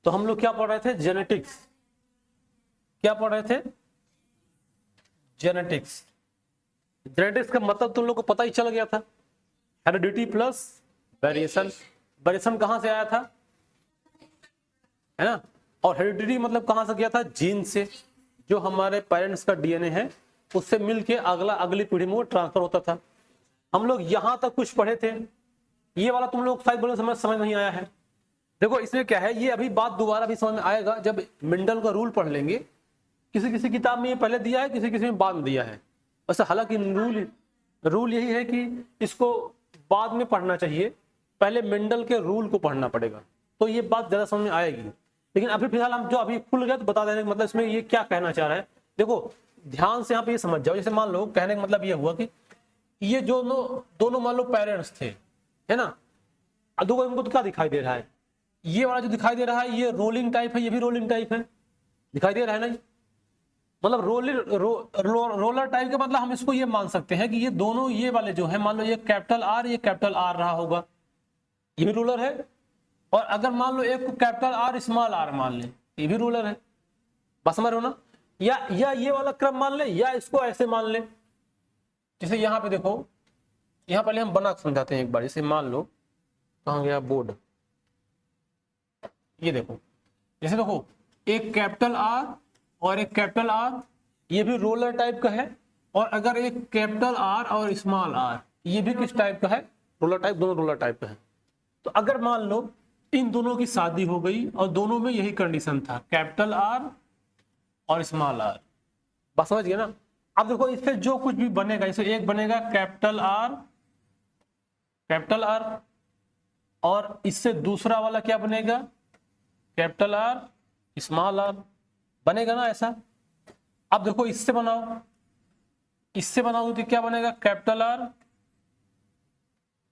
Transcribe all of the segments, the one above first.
तो हम लोग क्या पढ़ रहे थे? जेनेटिक्स। क्या पढ़ रहे थे? जेनेटिक्स। जेनेटिक्स का मतलब तुम लोग को पता ही चल गया था, हेरिडिटी प्लस वेरिएशन। वेरिएशन कहां से आया था, है ना? और हेरिडिटी मतलब कहां से गया था? जीन से, जो हमारे पेरेंट्स का डीएनए है उससे मिलके अगली पीढ़ी में वो ट्रांसफर होता था। हम लोग यहां तक कुछ पढ़े थे, ये वाला तुम लोग शायद बोले समझ नहीं आया है। देखो इसमें क्या है, ये अभी बात दोबारा भी समझ में आएगा जब मेंडल का रूल पढ़ लेंगे। किसी किसी किताब में ये पहले दिया है, किसी किसी में बाद में दिया है। वैसे हालांकि रूल यही है कि इसको बाद में पढ़ना चाहिए, पहले मेंडल के रूल को पढ़ना पड़ेगा, तो ये बात ज्यादा समझ में आएगी। लेकिन अभी फिलहाल हम जो अभी खुल गया तो बता देने का मतलब इसमें ये क्या कहना चाह रहा है। देखो ध्यान से यहाँ पे ये समझ जाओ। जैसे मान लो, कहने का मतलब ये हुआ कि ये जो दोनों मान लो पेरेंट्स थे, है ना? देखो इनको तो क्या दिखाई दे रहा है, ये वाला जो दिखाई दे रहा है ये रोलिंग टाइप है, ये भी रोलिंग टाइप है, दिखाई दे रहा है ना? मतलब रोलर टाइप का मतलब हम इसको ये मान सकते हैं कि ये दोनों, ये वाले जो है मान लो ये कैपिटल आर, ये कैपिटल आर रहा होगा, ये भी रूलर है। और अगर मान लो एक को कैपिटल आर स्मॉल आर मान ले, ये भी रूलर है। बस समझ रहे हो ना? या ये वाला क्रम मान ले, या इसको ऐसे मान ले। जैसे यहाँ पे देखो, यहाँ पहले हम बना समझाते हैं एक बार। जैसे मान लो, कहाँ गया बोर्ड, ये देखो, जैसे देखो एक कैपिटल आर और एक कैपिटल आर, ये भी रोलर टाइप का है। और अगर एक कैपिटल आर और स्मॉल आर, ये भी किस टाइप का है? रोलर टाइप, दोनों रोलर टाइप का है। तो अगर मान लो इन दोनों की शादी हो गई और दोनों में यही कंडीशन था, कैपिटल आर और स्मॉल आर, बस समझ गए ना? अब देखो इससे जो कुछ भी बनेगा, इससे एक बनेगा कैपिटल आर, और इससे दूसरा वाला क्या बनेगा? कैपिटल आर स्मॉल आर, बनेगा ना ऐसा? अब देखो इससे बनाओ, इससे बनाओगे तो क्या बनेगा? Capital R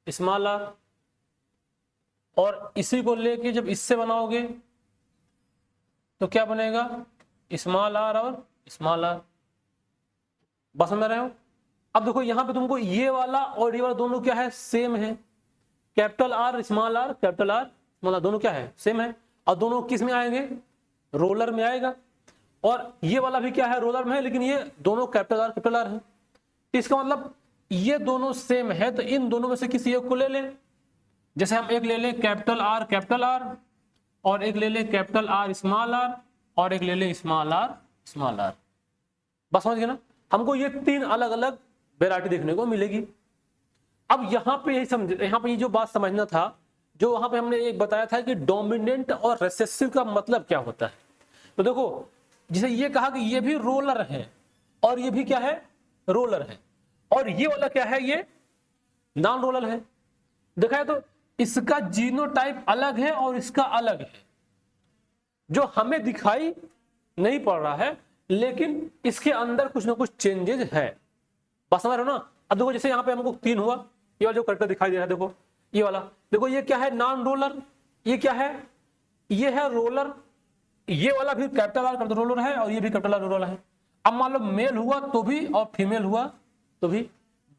small R. और इसी को लेके जब इससे बनाओगे तो क्या बनेगा? स्मॉल आर और स्मॉल आर। बस समझ रहे हो? अब देखो यहां पे तुमको ये वाला और ये वाला दोनों क्या है? सेम है। Capital R small R, capital R small R, दोनों क्या है? सेम है। और दोनों किस में आएंगे? रोलर में आएगा। और ये वाला भी क्या है? रोलर में है, लेकिन ये दोनों कैपिटल आर है। इसका मतलब ये दोनों सेम है, तो इन दोनों में से किसी एक को ले लें। जैसे हम एक ले लें कैपिटल आर, और एक ले लें कैपिटल आर स्मॉल आर, और एक ले लें स्मॉल आर। बस समझ गए ना? हमको ये तीन अलग अलग वेराइटी देखने को मिलेगी। अब यहाँ पे ये जो बात समझना था, जो वहां पे हमने एक बताया था कि डोमिनेंट और रिसेसिव का मतलब क्या होता है। तो देखो जिसे ये कहा कि ये भी रोलर है और ये भी क्या है? रोलर है। और ये वाला क्या है? ये नॉन रोलर है। देखा है तो इसका जीनोटाइप अलग है और इसका अलग है, जो हमें दिखाई नहीं पड़ रहा है, लेकिन इसके अंदर कुछ ना कुछ चेंजेस है। बस समझ रहे हो ना? अब देखो जैसे यहाँ पे हमको 3 हुआ, ये वाला जो करेक्टर दिखाई दे रहा है, देखो ये वाला, देखो ये क्या है? Non roller. ये क्या है? ये है रोलर। ये वाला भी कैपिटल आर रोलर है और ये भी कैपिटल आर रोलर है। अब मान लो मेल हुआ तो भी और फीमेल हुआ तो भी,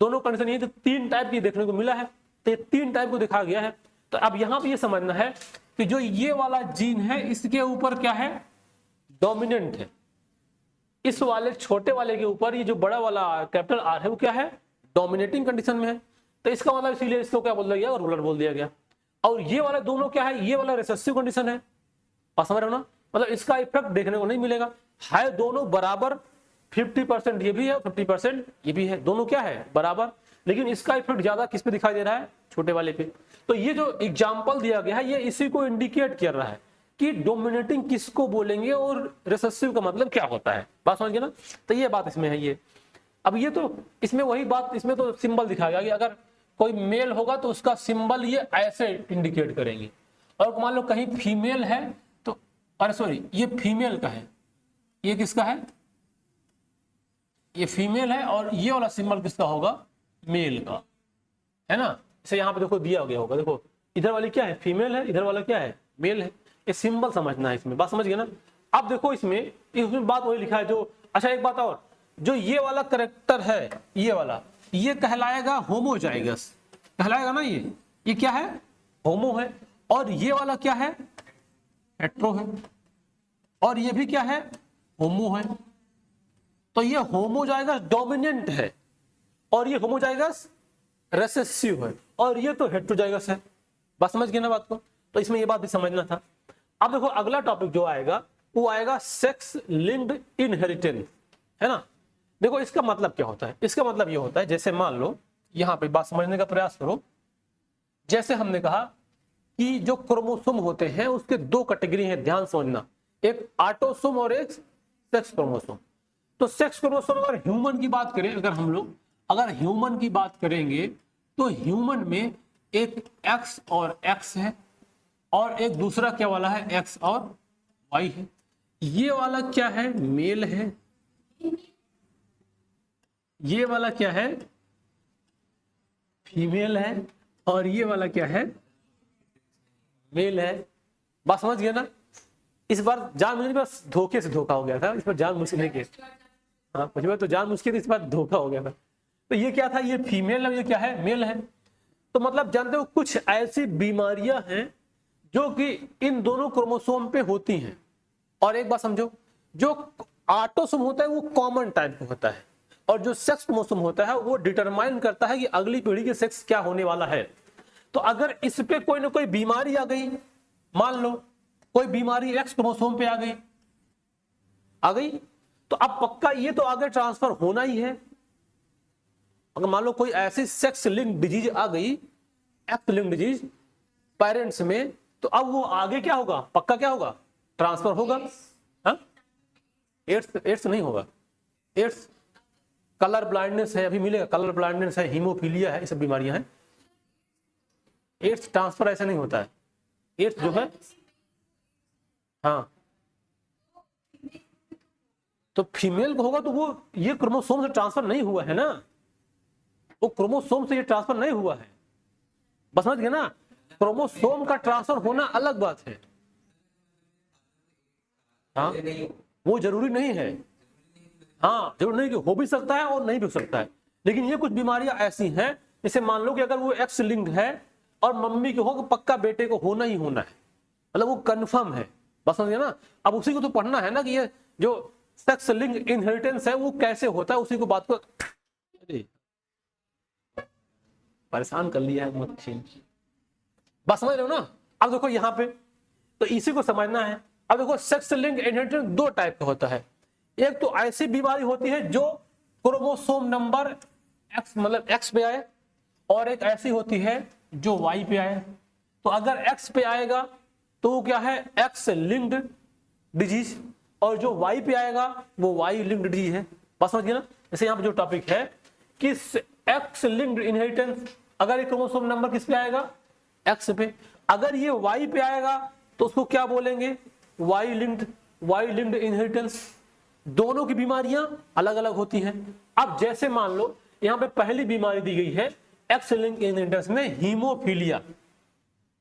दोनों कंडीशन ये तो 3 टाइप की देखने को मिला है। तो ये 3 टाइप को दिखाया गया है। तो अब यहां पे ये समझना है कि जो ये वाला जीन है इसके ऊपर क्या है? डोमिनेंट है। इस वाले छोटे वाले के ऊपर ये जो बड़ा वाला कैपिटल आर है वो क्या है? डोमिनेटिंग कंडीशन में है। तो इसका मतलब इसीलिए इसको क्या बोल दिया गया? रोलर बोल दिया गया। और ये वाला दोनों क्या है? ये वाला रिसेसिव कंडीशन है। आप समझ रहे हो ना? मतलब इसका इफेक्ट देखने को नहीं मिलेगा। है दोनों बराबर, 50% ये भी है, 50% ये भी है, दोनों क्या है? बराबर। लेकिन इसका इफेक्ट ज्यादा किस पे दिखाई दे रहा है? छोटे वाले पे। तो ये जो एग्जाम्पल दिया गया है ये इसी को इंडिकेट कर रहा है कि डोमिनेटिंग किसको बोलेंगे और रिसेसिव का मतलब क्या होता है। बात समझ गए ना? तो ये बात इसमें है। ये अब ये तो इसमें वही बात, इसमें तो सिंबल दिखाया गया कि अगर कोई मेल होगा तो उसका सिंबल ये ऐसे इंडिकेट करेंगे, और मान लो कहीं फीमेल है तो, अरे सॉरी ये फीमेल का है, ये किसका है? ये फीमेल है। और ये वाला सिंबल किसका होगा? मेल का, है ना? इसे यहाँ पे देखो दिया गया होगा, देखो इधर वाली क्या है? फीमेल है, इधर वाला क्या है? मेल है। ये सिंबल समझना है इसमें। बात समझ गए ना? अब देखो इसमें बात वही लिखा है जो, अच्छा एक बात और, जो ये वाला करेक्टर है, ये वाला, ये कहलाएगा होमोजाइगस, कहलाएगा ना? ये क्या है? होमो है। और ये वाला क्या है? हेट्रो है, और ये भी क्या है, होमो है। तो ये होमोजाइगस डोमिनेंट है और ये होमोजाइगस रिसेसिव है, और ये तो हेट्रोजाइगस है। बस समझ गए ना बात को? तो इसमें ये बात भी समझना था। अब देखो अगला टॉपिक जो आएगा वो आएगा सेक्स लिंक्ड इनहेरिटेंस, है ना। देखो इसका मतलब क्या होता है, इसका मतलब ये होता है, जैसे मान लो यहां पे बात समझने का प्रयास करो। जैसे हमने कहा कि जो क्रोमोसोम होते हैं उसके दो कैटेगरी हैं, ध्यान समझना, एक ऑटोसोम और एक सेक्स क्रोमोसोम। तो सेक्स क्रोमोसोम अगर ह्यूमन की बात करें, अगर हम लोग अगर ह्यूमन की बात करेंगे तो ह्यूमन में एक एक्स और एक्स है और एक दूसरा क्या वाला है, एक्स और वाई है। ये वाला क्या है, मेल है, ये वाला क्या है, फीमेल है, और ये वाला क्या है, मेल है। बात समझ गए ना? इस बार जान मुझे बस धोखे से धोखा हो गया था, इस पर जान मुझसे नहीं किया। हाँ कुछ बार तो जान मुझसे इस बार धोखा हो गया था। तो ये क्या था, ये फीमेल है, ये क्या है, मेल है। तो मतलब जानते हो कुछ ऐसी बीमारियां हैं जो कि इन दोनों क्रोमोसोम पे होती हैं। और एक बात समझो, जो ऑटोसोम होता है वो कॉमन टाइप का होता है, और जो सेक्स क्रोमोसोम होता है वो डिटरमाइन करता है कि अगली पीढ़ी के सेक्स क्या होने वाला है। तो अगर इस पे कोई ना कोई बीमारी आ गई, मान लो कोई बीमारी एक्स क्रोमोसोम पे आ गई, तो अब पक्का ये तो आगे ट्रांसफर होना ही है। अगर मान लो कोई ऐसी सेक्स लिंक डिजीज आ गई, एक्स लिंक डिजीज पेरेंट्स में, तो अब वो आगे क्या होगा, पक्का क्या होगा, ट्रांसफर होगा। हाँ, एड्स नहीं होगा, एड्स कलर ब्लाइंडनेस है, अभी मिलेगा, कलर ब्लाइंडनेस है, हीमोफीलिया है, ये सब बीमारियां हैं। एड्स ट्रांसफर ऐसा नहीं होता है, एड्स जो है, हाँ तो फीमेल को होगा तो वो ये क्रोमोसोम से ट्रांसफर नहीं हुआ है ना, वो क्रोमोसोम से ये ट्रांसफर नहीं हुआ है। बस समझ गए ना, क्रोमोसोम का ट्रांसफर होना अलग बात है। हाँ वो जरूरी नहीं है, हाँ जरूरी नहीं कि हो भी सकता है और नहीं भी हो सकता है। लेकिन ये कुछ बीमारियां ऐसी हैं, जैसे मान लो कि अगर वो एक्स लिंक्ड है और मम्मी के हो तो पक्का बेटे को होना ही होना है, मतलब वो कंफर्म है। बस समझ गए ना। अब उसी को तो पढ़ना है ना कि ये जो सेक्स लिंक इनहेरिटेंस है वो कैसे होता है, उसी को बात को परेशान कर लिया है मशीन। बस समझ रहे हो ना। अब देखो यहाँ पे तो इसी को समझना है। अब देखो सेक्स लिंक इनहेरिटेंस दो टाइप का होता है। एक तो ऐसी बीमारी होती है जो क्रोमोसोम नंबर एक्स मतलब एक्स पे आए, और एक ऐसी होती है जो वाई पे आए। तो अगर एक्स पे आएगा तो वो क्या है, एक्स लिंक्ड डिजीज, और जो वाई पे आएगा वो वाई लिंक्ड डिजीज है। बस समझिए ना। जैसे यहाँ पे जो टॉपिक है कि एक्स लिंक्ड इनहेरिटेंस, अगर ये क्रोमोसोम नंबर किस पे आएगा, एक्स पे। अगर ये वाई पे आएगा तो उसको क्या बोलेंगे, वाई लिंक्ड इनहेरिटेंस। दोनों की बीमारियां अलग अलग होती हैं। अब जैसे मान लो यहां पे पहली बीमारी दी गई है एक्स लिंक्ड इनहेरिटेंस में, हीमोफीलिया।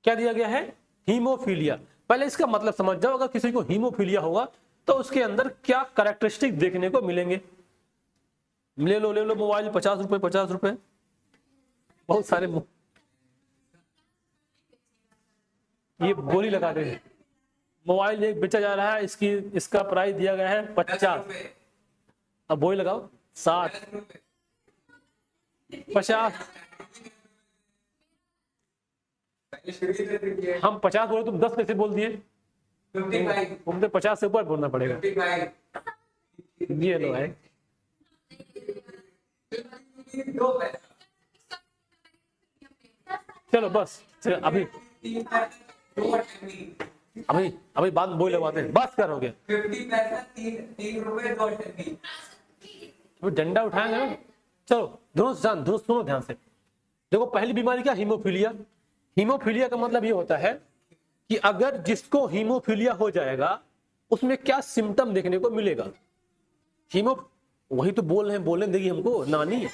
क्या दिया गया है, हीमोफीलिया। पहले इसका मतलब समझ जाओ, अगर किसी को हीमोफीलिया होगा तो उसके अंदर क्या कैरेक्टरिस्टिक देखने को मिलेंगे। ले लो मोबाइल, 50 रुपए, बहुत सारे ये बोली लगा दे। मोबाइल एक बेचा जा रहा है, इसका प्राइस दिया गया है 50। अब बोली लगाओ 60, 50। हम 50 बोले, तुम 10 कैसे बोल दिए? तुमसे 50 से ऊपर बोलना पड़ेगा। ये लो है, चलो बस अभी बात बोल लगवाते हैं, बस कर हो गया। 50 पैसा 3 रुपए 2 टकी। डंडा उठाएंगे ना। चलो दोनों सुनो ध्यान से। देखो पहली बीमारी क्या, हीमोफीलिया। हीमोफीलिया का मतलब ये होता है कि अगर जिसको हीमोफीलिया हो जाएगा उसमें क्या सिम्टम देखने को मिलेगा। वही तो बोलने देगी हमको नानी।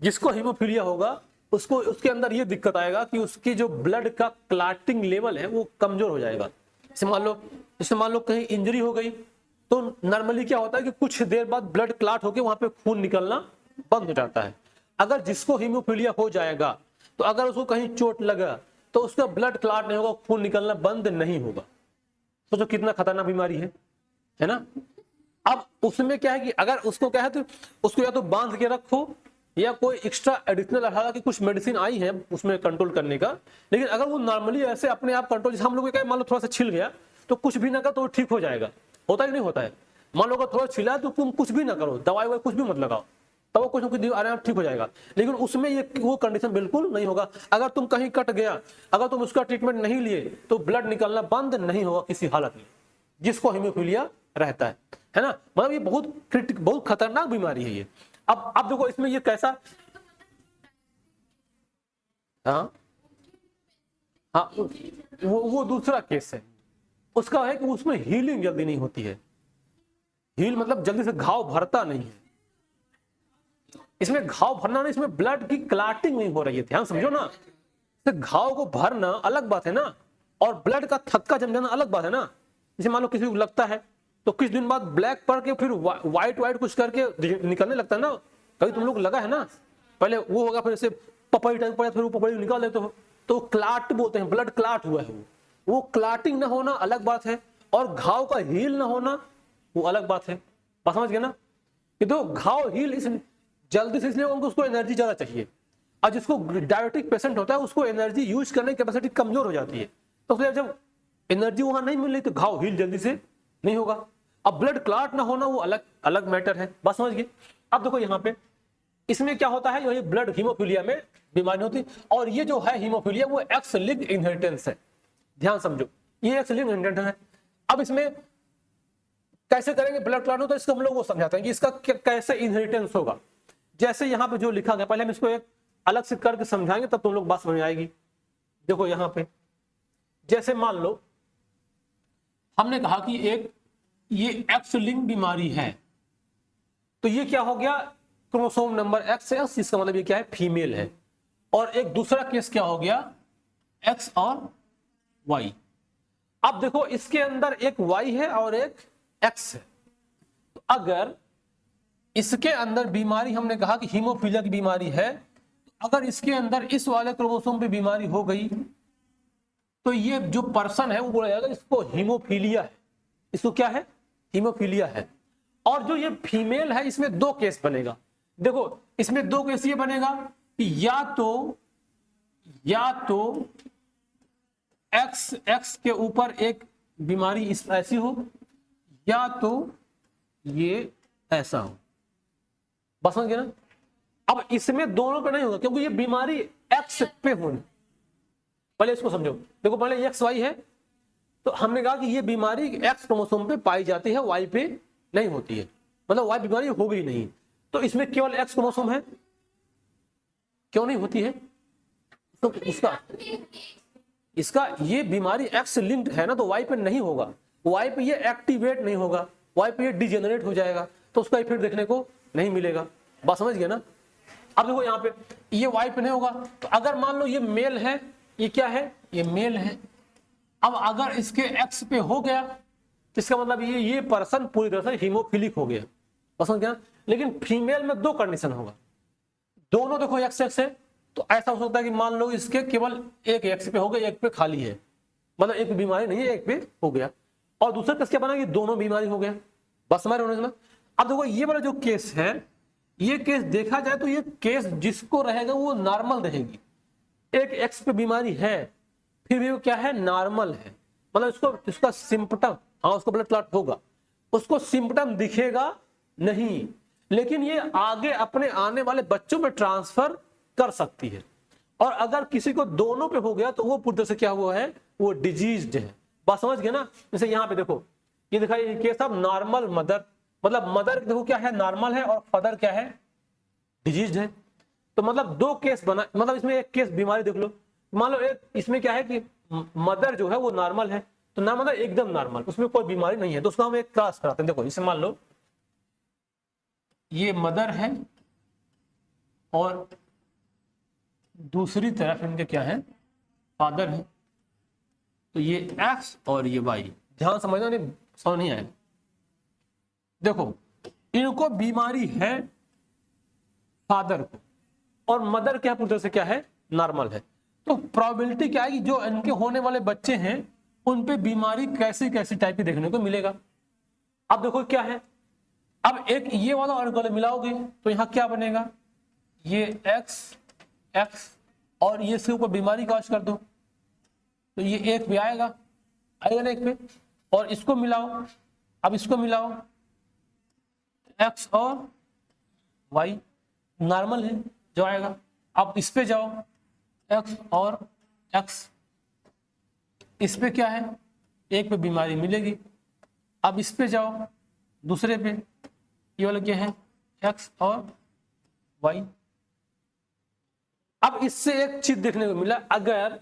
जिसको हीमोफीलिया होगा उसको उसके अंदर ये दिक्कत आएगा कि उसकी जो ब्लड का क्लॉटिंग लेवल है वो कमजोर हो जाएगा। जैसे मान लो कहीं इंजरी हो गई तो नॉर्मली क्या होता है कि कुछ देर बाद ब्लड क्लॉट होकर वहां पे खून निकलना बंद हो जाता है। अगर जिसको हीमोफीलिया हो जाएगा तो अगर उसको कहीं चोट लगा तो उसका ब्लड क्लॉट नहीं होगा, खून निकलना बंद नहीं होगा। सोचो कितना खतरनाक बीमारी है ना। अब उसमें क्या है कि अगर उसको क्या है तो उसको या तो बांध के रखो या कोई एक्स्ट्रा एडिशनल, हालांकि कुछ मेडिसिन आई है उसमें कंट्रोल करने का, लेकिन अगर वो नॉर्मली ऐसे अपने आप कंट्रोल, जैसे हम लोग क्या मान लो थोड़ा सा छिल गया तो कुछ भी ना कर तो ठीक हो जाएगा, होता ही नहीं होता है। मान लो अगर थोड़ा छिला तो तुम कुछ भी ना करो, दवाई ववाई कुछ भी मत लगाओ, तब वो कुछ ना कुछ आराम ठीक हो जाएगा। लेकिन उसमें ये वो कंडीशन बिल्कुल नहीं होगा। अगर तुम कहीं कट गया, अगर तुम उसका ट्रीटमेंट नहीं लिए तो ब्लड निकलना बंद नहीं होगा किसी हालत में, जिसको हीमोफीलिया रहता है ना। मतलब ये बहुत खतरनाक बीमारी है ये। अब देखो इसमें ये कैसा, हाँ हाँ, वो दूसरा केस है। उसका है कि उसमें हीलिंग जल्दी नहीं होती है। हील मतलब जल्दी से घाव भरता नहीं है। इसमें घाव भरना नहीं, इसमें ब्लड की क्लॉटिंग नहीं हो रही है, ध्यान समझो ना। तो घाव को भरना अलग बात है ना, और ब्लड का थक्का जम जाना अलग बात है ना। जैसे मान लो किसी को लगता है तो कुछ दिन बाद ब्लैक पड़ के फिर व्हाइट कुछ करके निकलने लगता है ना। कभी तुम लोग लगा है ना, पहले वो होगा फिर से पपड़ी टाइप पड़ा, फिर वो पपड़ी निकाल देते हो तो क्लॉट बोलते हैं, ब्लड क्लॉट हुआ है। वो क्लॉटिंग ना होना अलग बात है, और घाव का हील ना होना वो अलग बात है। बात समझ गए ना। कि तो घाव हील इस जल्दी से इसलिए उसको एनर्जी ज्यादा चाहिए, और जिसको डायबिटिक पेशेंट होता है उसको एनर्जी यूज करने की कैपेसिटी कमजोर हो जाती है, तो फिर जब एनर्जी वहां नहीं मिल रही तो घाव हील जल्दी से नहीं होगा। अब ब्लड क्लॉट ना होना वो अलग अलग मैटर है, बस समझ गए। अब देखो यहाँ पे इसमें क्या होता है, ये ब्लड हीमोफीलिया में बीमारी होती है, और ये जो है हीमोफीलिया वो एक्स लिंक्ड इनहेरिटेंस है, ध्यान समझो, ये एक्स लिंक्ड इनहेरिटेंस है। अब इसमें कैसे करेंगे ब्लड क्लॉट हो, तो इसको हम लोग वो समझाते हैं कि इसका कैसे इनहेरिटेंस होगा। जैसे यहाँ पे जो लिखा गया, पहले हम इसको एक अलग से करके समझाएंगे तब तुम लोग बात समझ आएगी। देखो यहाँ पे जैसे मान लो हमने कहा कि एक ये एक्स लिंक बीमारी है, तो ये क्या हो गया, क्रोमोसोम नंबर एक्स है, इसका मतलब ये क्या है, फीमेल है। और एक दूसरा केस क्या हो गया, एक्स और वाई। अब देखो इसके अंदर एक वाई है और एक एक्स है, तो अगर इसके अंदर बीमारी, हमने कहा कि हीमोफीलिया की बीमारी है, अगर इसके अंदर इस वाले क्रोमोसोम पे बीमारी हो गई तो ये जो पर्सन है वो बोला जाएगा इसको हीमोफीलिया है, इसको क्या है, हीमोफीलिया है। और जो ये फीमेल है इसमें दो केस बनेगा। देखो इसमें दो केस ये बनेगा कि या तो एक्स के ऊपर एक बीमारी ऐसी हो, या तो ये ऐसा हो, बस समझ गए ना। अब इसमें दोनों पे नहीं होगा क्योंकि ये बीमारी एक्स पे होनी, पहले इसको समझो। देखो पहले एक्स वाई है, तो हमने कहा कि ये बीमारी एक्स क्रोमोसोम पे पाई जाती है, वाई पे नहीं होती है, मतलब वाई बीमारी हो गई नहीं, तो इसमें केवल एक्स क्रोमोसोम है, क्यों नहीं होती है, तो इसका ये बीमारी एक्स लिंक्ड है ना, तो वाई पे नहीं होगा, वाई पे ये एक्टिवेट नहीं होगा, वाई पे ये डिजेनरेट हो जाएगा, तो उसका इफेक्ट देखने को नहीं मिलेगा। बात समझ गए ना। अब देखो यहाँ पे ये वाई पे नहीं होगा, तो अगर मान लो ये मेल है, ये क्या है, ये मेल है। अब अगर इसके एक्स पे हो गया तो इसका मतलब ये पर्सन पूरी तरह से हीमोफिलिक हो गया, समझ गया। लेकिन फीमेल में दो कंडीशन होगा, दोनों देखो एक्स एक्स है, तो ऐसा हो सकता है कि मान लो इसके केवल एक एक्स पे हो गया, एक पे खाली है, मतलब एक बीमारी नहीं है, एक पे हो गया। और दूसरा केस क्या बना कि दोनों बीमारी हो गया, बस हमारे होने में। अब देखो ये वाला जो केस है, ये केस देखा जाए तो ये केस जिसको रहेगा वो नॉर्मल रहेगी। एक एक्स पे बीमारी है फिर भी वो क्या है, नॉर्मल है, मतलब इसका सिम्पटम, हाँ उसको ब्लड क्लॉट होगा, उसको सिम्पटम दिखेगा नहीं, लेकिन ये आगे अपने आने वाले बच्चों में ट्रांसफर कर सकती है। और अगर किसी को दोनों पे हो गया तो वो पूरी तरह से क्या हुआ है, वो डिजीज्ड है। बात समझ गए ना। जैसे यहाँ पे देखो ये दिखाई केस ऑफ नॉर्मल मदर, मतलब मदर देखो क्या है, नॉर्मल है, और फादर क्या है, डिजीज्ड है। तो मतलब दो केस बना, मतलब इसमें एक केस बीमारी देख लो, मान लो एक इसमें क्या है कि मदर जो है वो नॉर्मल है, तो ना मतलब एकदम नॉर्मल, उसमें कोई बीमारी नहीं है, तो उसको हम एक क्लास कराते हैं। देखो इसे मान लो ये मदर है और दूसरी तरफ इनके क्या है, फादर है, तो ये एक्स और ये वाई, ध्यान समझना, नहीं समझ नहीं आएगा। देखो इनको बीमारी है फादर को, और मदर क्या पूरी तरह से क्या है, नॉर्मल है। तो प्रोबेबिलिटी क्या है कि जो इनके होने वाले बच्चे हैं उन पे बीमारी कैसी कैसी टाइप की देखने को मिलेगा। अब देखो क्या है, अब एक ये वाला और वाला मिलाओगे तो यहां क्या बनेगा, ये x और ये इसके ऊपर बीमारी काश कर दो तो ये एक भी आएगा ना एक पे, और इसको मिलाओ, अब इसको मिलाओ x और y नॉर्मल है जो आएगा। अब इस पे जाओ x और x, इस पे क्या है, एक पे बीमारी मिलेगी। अब इस पे जाओ दूसरे पे, ये वाला क्या है x और y। अब इससे एक चीज देखने को मिला, अगर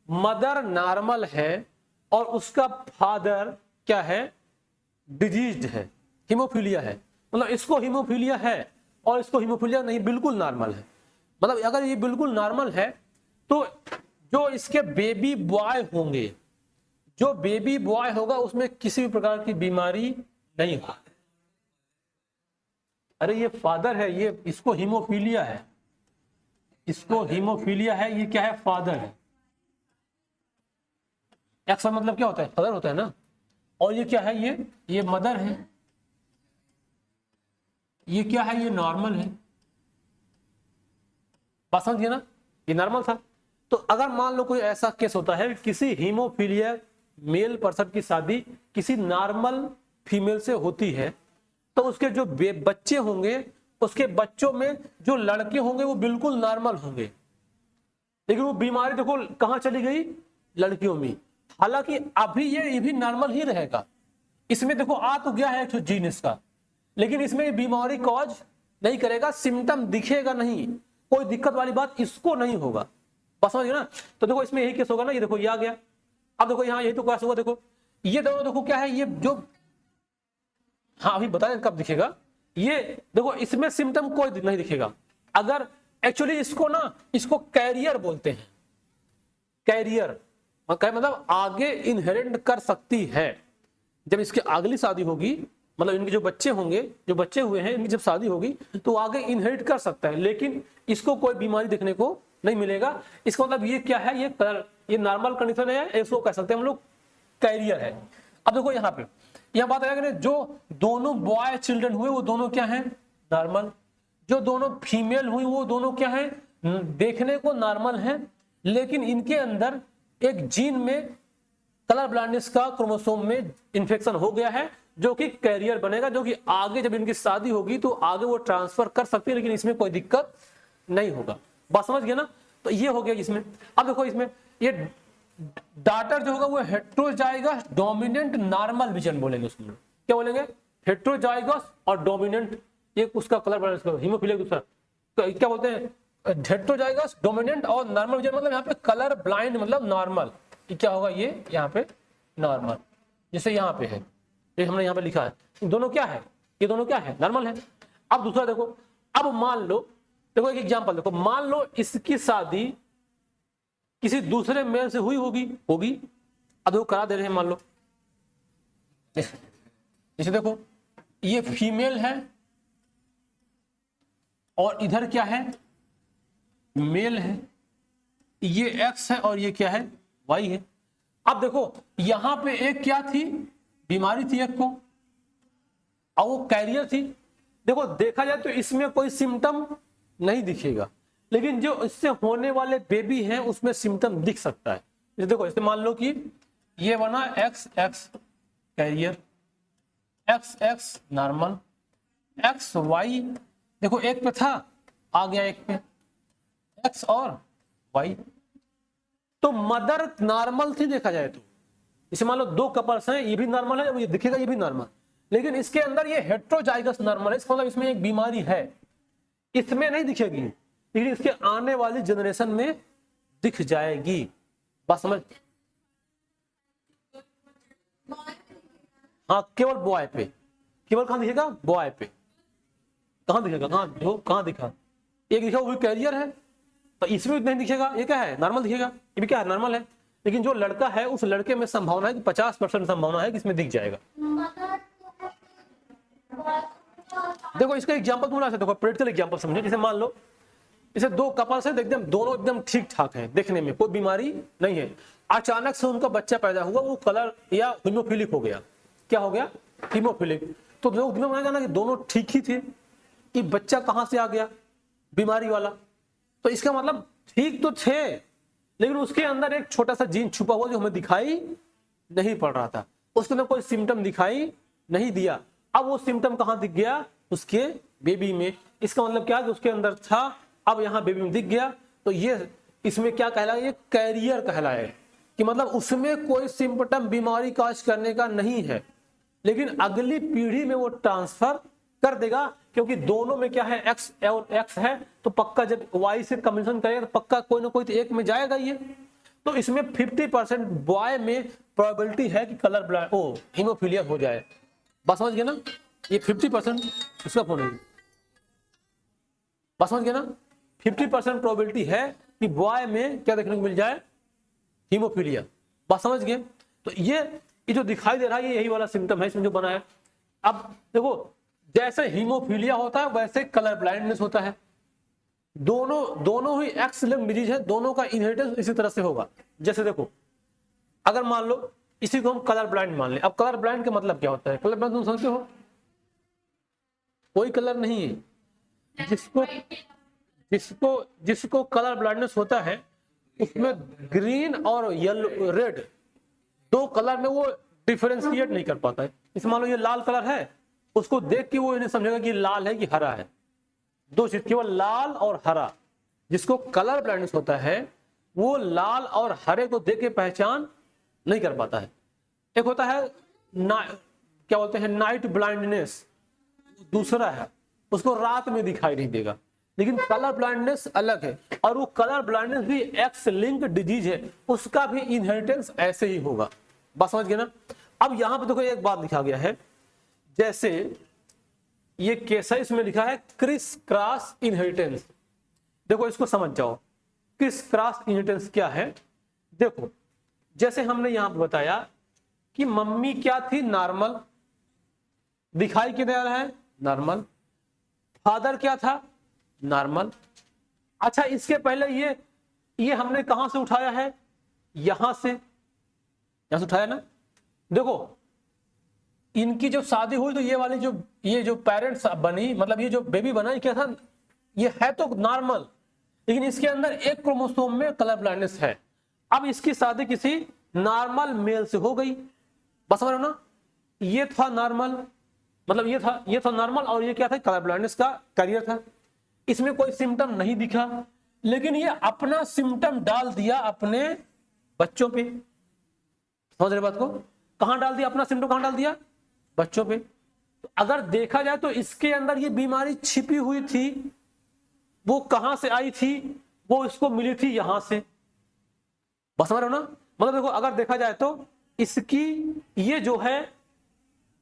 मदर नॉर्मल है और उसका फादर क्या है, डिजीज्ड है, हीमोफीलिया है, मतलब इसको हीमोफीलिया है और इसको हीमोफीलिया नहीं, बिल्कुल नॉर्मल है। मतलब अगर ये बिल्कुल नॉर्मल है तो जो इसके बेबी बॉय होंगे, जो बेबी बॉय होगा उसमें किसी भी प्रकार की बीमारी नहीं होगी। अरे ये फादर है, ये इसको हीमोफीलिया है, इसको हीमोफीलिया है, ये क्या है फादर है। एक्स मतलब क्या होता है, फादर होता है ना, और ये क्या है, ये मदर है, ये क्या है, ये नॉर्मल है। बात समझिए ना, ये नॉर्मल था। तो अगर मान लो कोई ऐसा केस होता है, किसी हीमोफीलिया मेल पर्सन की शादी किसी नॉर्मल फीमेल से होती है, तो उसके जो बच्चे होंगे, उसके बच्चों में जो लड़के होंगे वो बिल्कुल नॉर्मल होंगे, लेकिन वो बीमारी देखो कहां चली गई, लड़कियों में। हालांकि अभी ये भी नॉर्मल ही रहेगा, इसमें देखो आ तो गया है तो जीन इसका, लेकिन इसमें ये बीमारी कॉज नहीं करेगा, सिम्टम दिखेगा नहीं, कोई दिक्कत वाली बात इसको नहीं होगा। बस समझिए ना। तो देखो इसमें यही केस होगा ना, ये देखो ये आ गया। अब देखो यहाँ यही तो केस होगा, देखो ये दोनों देखो क्या है, ये जो हाँ अभी बताएं कब दिखेगा, ये देखो इसमें सिम्टम कोई नहीं दिखेगा। अगर एक्चुअली इसको ना, इसको कैरियर बोलते हैं, कैरियर मतलब आगे इनहेरिट कर सकती है। जब इसकी अगली शादी होगी, मतलब इनके जो बच्चे होंगे, जो बच्चे हुए हैं, इनकी जब शादी होगी तो आगे इनहेरिट कर सकता है, लेकिन इसको कोई बीमारी देखने को नहीं मिलेगा। इसका मतलब ये क्या है, ये नॉर्मल कंडीशन है, इसको कह सकते हैं हम लोग कैरियर है। अब देखो यहाँ पे यह बात है कि जो दोनों बॉय चिल्ड्रन हुए वो दोनों क्या हैं, नॉर्मल। जो दोनों फीमेल हुई वो दोनों क्या हैं, देखने को नॉर्मल हैं, लेकिन इनके अंदर एक जीन में, कलर ब्लाइंडनेस का क्रोमोसोम में इंफेक्शन हो गया है, जो कि कैरियर बनेगा, जो कि आगे जब इनकी शादी होगी तो आगे वो ट्रांसफर कर सकती है, लेकिन इसमें कोई दिक्कत नहीं होगा। बात समझ गया ना। तो ये हो गया इसमें। अब देखो इसमें ये डाटर जो होगा वो हेट्रोजाइगस डोमिनेंट नॉर्मल विजन बोलेंगे, उसमें क्या बोलेंगे, हेट्रोजाइगस और डोमिनेंट, ये उसका कलर ब्लाइंडनेस, हीमोफीलिया दूसरा क्या बोलते हैं, हेट्रोजाइगस डोमिनेंट और नॉर्मल विजन, मतलब यहाँ पे कलर ब्लाइंड मतलब नॉर्मल, क्या होगा ये यहाँ पे नॉर्मल, जैसे यहाँ पे है, ये हमने यहाँ पे लिखा है, दोनों क्या है, ये दोनों क्या है, नॉर्मल है। अब दूसरा देखो, अब मान लो, देखो एक एग्जांपल देखो, मान लो इसकी शादी किसी दूसरे मेल से हुई होगी, अब वो करा दे रहे हैं, मान लो जैसे देखो ये फीमेल है और इधर क्या है, मेल है, ये एक्स है और ये क्या है, वाई है। अब देखो यहां पे एक क्या थी, बीमारी थी एक को, और वो कैरियर थी। देखो देखा जाए तो इसमें कोई सिम्टम नहीं दिखेगा, लेकिन जो इससे होने वाले बेबी हैं उसमें सिम्टम दिख सकता है। देखो इसे मान लो कि ये बना X X carrier, X X normal, X Y, देखो एक पे था आ गया एक पे, एक्स और वाई। तो मदर नॉर्मल थी देखा जाए तो, इसे मान लो दो कपल्स हैं, ये भी नॉर्मल है, ये दिखेगा ये भी नॉर्मल, लेकिन इसके अंदर ये हेट्रोजाइगस नॉर्मल है, इसका मतलब इसमें एक बीमारी है, इसमें नहीं दिखेगी, लेकिन इसके आने वाली जनरेशन में दिख जाएगी। बात समझ, हाँ केवल बॉय पे, केवल कहां दिखेगा, बॉय पे, कहां दिखेगा, कहां दिखा, एक दिखा वो भी कैरियर है, तो इसमें नहीं दिखेगा, ये क्या है, नॉर्मल दिखेगा, ये भी क्या है, नॉर्मल है, लेकिन जो लड़का है उस लड़के में संभावना है कि 50% संभावना है कि इसमें दिख जाएगा। देखो इसका एग्जांपल थोड़ा सा देखो, प्रैक्टिकल एग्जांपल समझो, जैसे मान लो इसे दो कपल्स है, एकदम दोनों एकदम ठीक ठाक हैं, देखने में कोई बीमारी नहीं है, अचानक से उनका बच्चा पैदा हुआ, वो कलर या हीमोफिलिक हो गया। क्या हो गया? हीमोफिलिक। तो लोग दिमाग में ना कि दोनों ठीक ही थे, कि बच्चा कहां से आ गया बीमारी वाला। तो इसका मतलब ठीक तो थे, लेकिन उसके अंदर एक छोटा सा जीन छुपा हुआ जो हमें दिखाई नहीं पड़ रहा था, उसके अंदर कोई सिम्टम दिखाई नहीं दिया। अब वो सिम्टम कहां दिख गया? उसके बेबी में। इसका मतलब क्या कि उसके अंदर था, अब यहाँ बेबी में दिख गया। तो ये इसमें क्या कहलाया? ये कैरियर कहलाया, कि मतलब उसमें कोई सिम्टम बीमारी काज करने का नहीं है, लेकिन अगली पीढ़ी में वो ट्रांसफर कर देगा, क्योंकि दोनों में क्या है? एक्स और एक्स है, तो पक्का जब वाई से कम्बिनेशन करेगा तो पक्का कोई ना कोई तो एक में जाएगा ये। तो इसमें 50% बॉय में प्रोबेबिलिटी है कि कलर ब्लाइंड ओ हीमोफीलिया हो जाए। बात समझ गए ना? ये 50% इसका फोन है, बात समझ गए ना? 50% प्रोबेबिलिटी है कि बॉय में क्या देखने को मिल जाए? हीमोफीलिया। बात समझ गए? तो ये जो दिखाई दे रहा है, ये यही वाला सिम्टम है इसमें जो बना है। अब देखो, जैसे हीमोफीलिया होता है वैसे कलर ब्लाइंडनेस होता है। दोनों ही एक्स लिंक्ड डिजीज है, दोनों का इनहेरिटेंस इसी तरह से होगा। जैसे देखो, अगर मान लो इसी को हम कलर ब्लाइंड मान लें। अब कलर ब्लाइंड का मतलब क्या होता है? कलर ब्लाइंड तुम समझते हो? कोई कलर नहीं है। जिसको कलर ब्लाइंडनेस होता है, उसमें ग्रीन और येलो रेड दो कलर में वो डिफरेंशिएट नहीं कर पाता है। इस मान लो ये लाल कलर है, उसको देख के वो नहीं समझेगा कि लाल है कि हरा है। दो चीज, केवल लाल और हरा। जिसको कलर ब्लाइंडनेस होता है वो लाल और हरे को देख के पहचान नहीं कर पाता है। एक होता है क्या बोलते हैं, नाइट ब्लाइंडनेस, दूसरा है उसको रात में दिखाई नहीं देगा। लेकिन कलर ब्लाइंडनेस अलग है, और वो कलर ब्लाइंडनेस भी एक्स लिंक्ड डिजीज है, उसका भी इनहेरिटेंस ऐसे ही होगा। बात समझ गए ना? अब यहां पर देखो एक बात लिखा गया है, जैसे ये केस है, इसमें लिखा है क्रिस क्रॉस इनहेरिटेंस। देखो इसको समझ जाओ, क्रिस क्रॉस इनहेरिटेंस क्या है। देखो, जैसे हमने यहां पर बताया कि मम्मी क्या थी? नॉर्मल, दिखाई किधर आ रहा है? नॉर्मल। फादर क्या था? नॉर्मल। अच्छा, इसके पहले ये हमने कहां से उठाया है? यहां से उठाया ना। देखो, इनकी जब शादी हुई तो ये वाली ये जो पेरेंट्स बनी, मतलब ये जो बेबी बना, ये क्या था? ये है तो नॉर्मल, लेकिन इसके अंदर एक क्रोमोसोम में कलर ब्लाइंडनेस है। अब इसकी शादी किसी नॉर्मल मेल से हो गई। बस समझ रहे हो ना? ये था नॉर्मल, मतलब ये था नॉर्मल, और ये क्या था? कलर ब्लाइंडनेस का कैरियर था। इसमें कोई सिम्टम नहीं दिखा, लेकिन ये अपना सिम्टम डाल दिया अपने बच्चों पे। समझ रहे बात को? कहां डाल दिया अपना सिम्टम? कहां डाल दिया? बच्चों पे। तो अगर देखा जाए तो इसके अंदर ये बीमारी छिपी हुई थी, वो कहां से आई थी? वो इसको मिली थी यहां से। बस समझ रहे हो ना? मतलब देखो, अगर देखा जाए तो इसकी ये जो है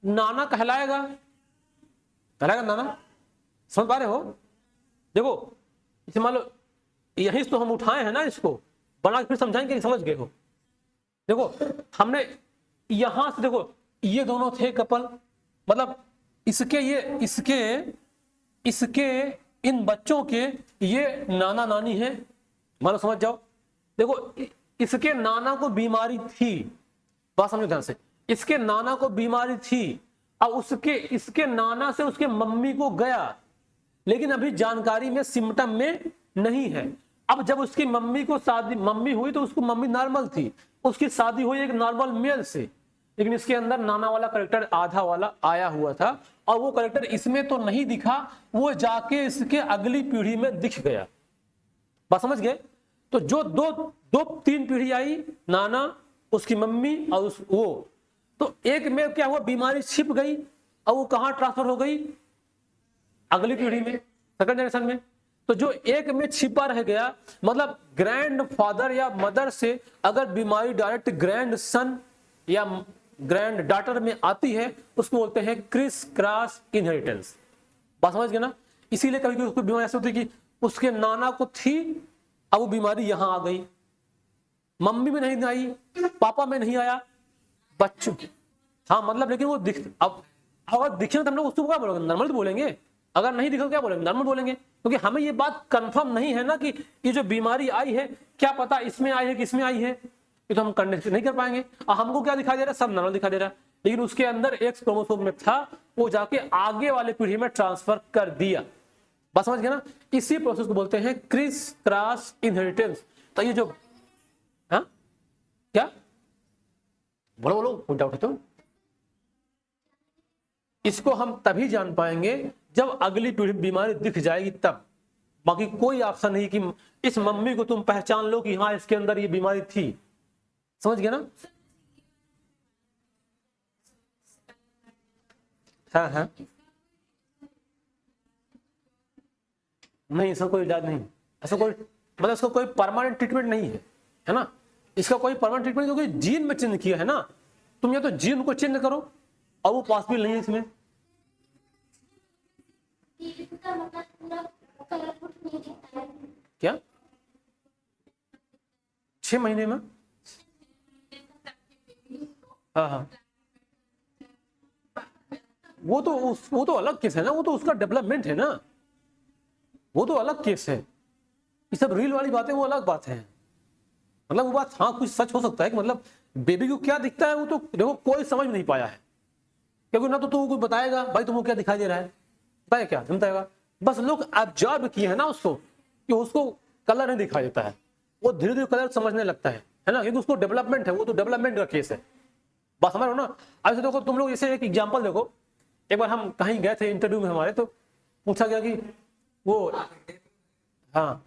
नाना कहलाएगा नाना। समझ पा रहे हो? देखो, इसे मान लो यही तो हम उठाए हैं ना, इसको बना के फिर समझाएंगे कि समझ गए हो। देखो, हमने यहां से, देखो ये दोनों थे कपल, मतलब इसके इन बच्चों के ये नाना नानी है, मानो समझ जाओ। देखो, इसके नाना को बीमारी थी, बात समझो ध्यान से, इसके नाना को बीमारी थी। अब इसके नाना से उसके मम्मी को गया, लेकिन अभी जानकारी में सिम्टम में नहीं है। अब जब उसकी मम्मी हुई तो उसको मम्मी नॉर्मल थी, उसकी शादी हुई एक नॉर्मल मेल से, लेकिन इसके अंदर नाना वाला करेक्टर आधा वाला आया हुआ था, और वो करेक्टर इसमें तो नहीं दिखा, वो जाके इसके अगली पीढ़ी में दिख गया। बात समझ गए? तो जो दो तीन पीढ़ी आई, नाना, उसकी मम्मी और वो, तो एक में क्या हुआ? बीमारी छिप गई, और वो कहां ट्रांसफर हो गई? अगली पीढ़ी में, सेकंड जनरेशन में। तो जो एक में छिपा रह गया, मतलब ग्रैंड फादर या मदर से अगर बीमारी डायरेक्ट ग्रैंड सन या ग्रैंड डॉटर में आती है, उसको बोलते हैं क्रिस क्रॉस इनहेरिटेंस। बात समझ गए ना? इसीलिए कभी कभी बीमारी ऐसी होती है कि उसके नाना को थी, अब वो बीमारी यहां आ गई, मम्मी में नहीं आई, पापा में नहीं आया, बच्चों की। हाँ मतलब, लेकिन वो अब अगर दिखे तो हम लोग उसको क्या बोलेंगे? नॉर्मल तो बोलेंगे, अगर नहीं दिखा तो क्या बोलेंगे, नॉर्मल बोलेंगे, क्योंकि हमें ये बात कंफर्म नहीं है ना कि ये जो बीमारी आई है क्या पता इसमें आई है कि इसमें आई है, ये तो हम करने नहीं कर पाएंगे। और हमको क्या दिखाई दे रहा है, सब नॉर्मल दिखाई दे रहा है, लेकिन उसके अंदर एक्स क्रोमोसोम में था, वो जाके आगे वाले पीढ़ी में ट्रांसफर कर दिया। बस समझ गए ना, इसी प्रोसेस को बोलते हैं क्रिस क्रॉस इनहेरिटेंस। तो ये जो हाँ क्या बोलो बोलो कोई डाउट है तो, इसको हम तभी जान पाएंगे जब अगली पीढ़ी में बीमारी दिख जाएगी तब। बाकी कोई ऑप्शन नहीं कि इस मम्मी को तुम पहचान लो कि हाँ इसके अंदर ये बीमारी थी। समझ गए ना? हाँ हाँ, नहीं इसका कोई इलाज नहीं, ऐसा कोई मतलब इसका कोई परमानेंट ट्रीटमेंट नहीं है, है ना? इसका कोई परमानेंट ट्रीटमेंट, क्योंकि जीन में चेंज किया है ना, तुम या तो जीन को चेंज करो और वो पॉसिबल नहीं है इसमें। क्या 6 महीने में? हाँ हाँ, वो तो अलग केस है ना, वो तो उसका डेवलपमेंट है ना, वो तो अलग केस है। ये सब रील वाली बातें वो अलग बात है। मतलब वो बात हाँ कुछ सच हो सकता है कि मतलब बेबी को क्या दिखता है वो तो देखो कोई समझ नहीं पाया है, क्योंकि ना तो तू कोई बताएगा भाई तुमको क्या दिखाई दे रहा है, बताए क्या बताएगा? बस लोग ऑब्जर्व किए हैं ना उसको, कि उसको कलर नहीं दिखाई देता है, वो धीरे धीरे कलर समझने लगता है ना, क्योंकि उसको डेवलपमेंट है, वो तो डेवलपमेंट का केस है। बस समझ लो ना। ऐसे देखो तुम लोग, जैसे एक एग्जाम्पल देखो, एक बार हम कहीं गए थे इंटरव्यू में हमारे, तो पूछा गया कि वो हाँ,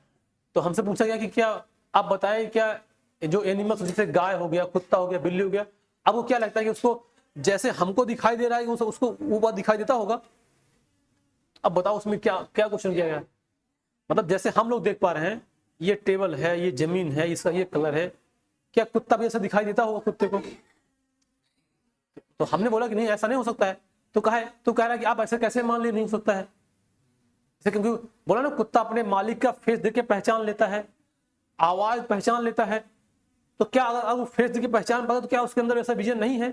तो हमसे पूछा गया कि क्या आप बताएं क्या जो एनिमल्स जैसे गाय हो गया, कुत्ता हो गया, बिल्ली हो गया, अब वो क्या लगता है कि उसको जैसे हमको दिखाई दे रहा है उसको वो बात दिखाई देता होगा? अब बताओ उसमें क्या क्या क्वेश्चन किया गया? मतलब जैसे हम लोग देख पा रहे हैं ये टेबल है, ये जमीन है, इसका ये कलर है, क्या कुत्ता भी ऐसा दिखाई देता होगा कुत्ते को? तो हमने बोला कि नहीं ऐसा नहीं हो सकता है। तो कहा रहा है कि आप ऐसे कैसे मान लिए नहीं हो सकता है? क्योंकि बोला ना कुत्ता अपने मालिक का फेस देख के पहचान लेता है, आवाज पहचान लेता है, तो क्या अगर वो फेस देख के पहचान पाता तो क्या उसके अंदर ऐसा विजन नहीं है?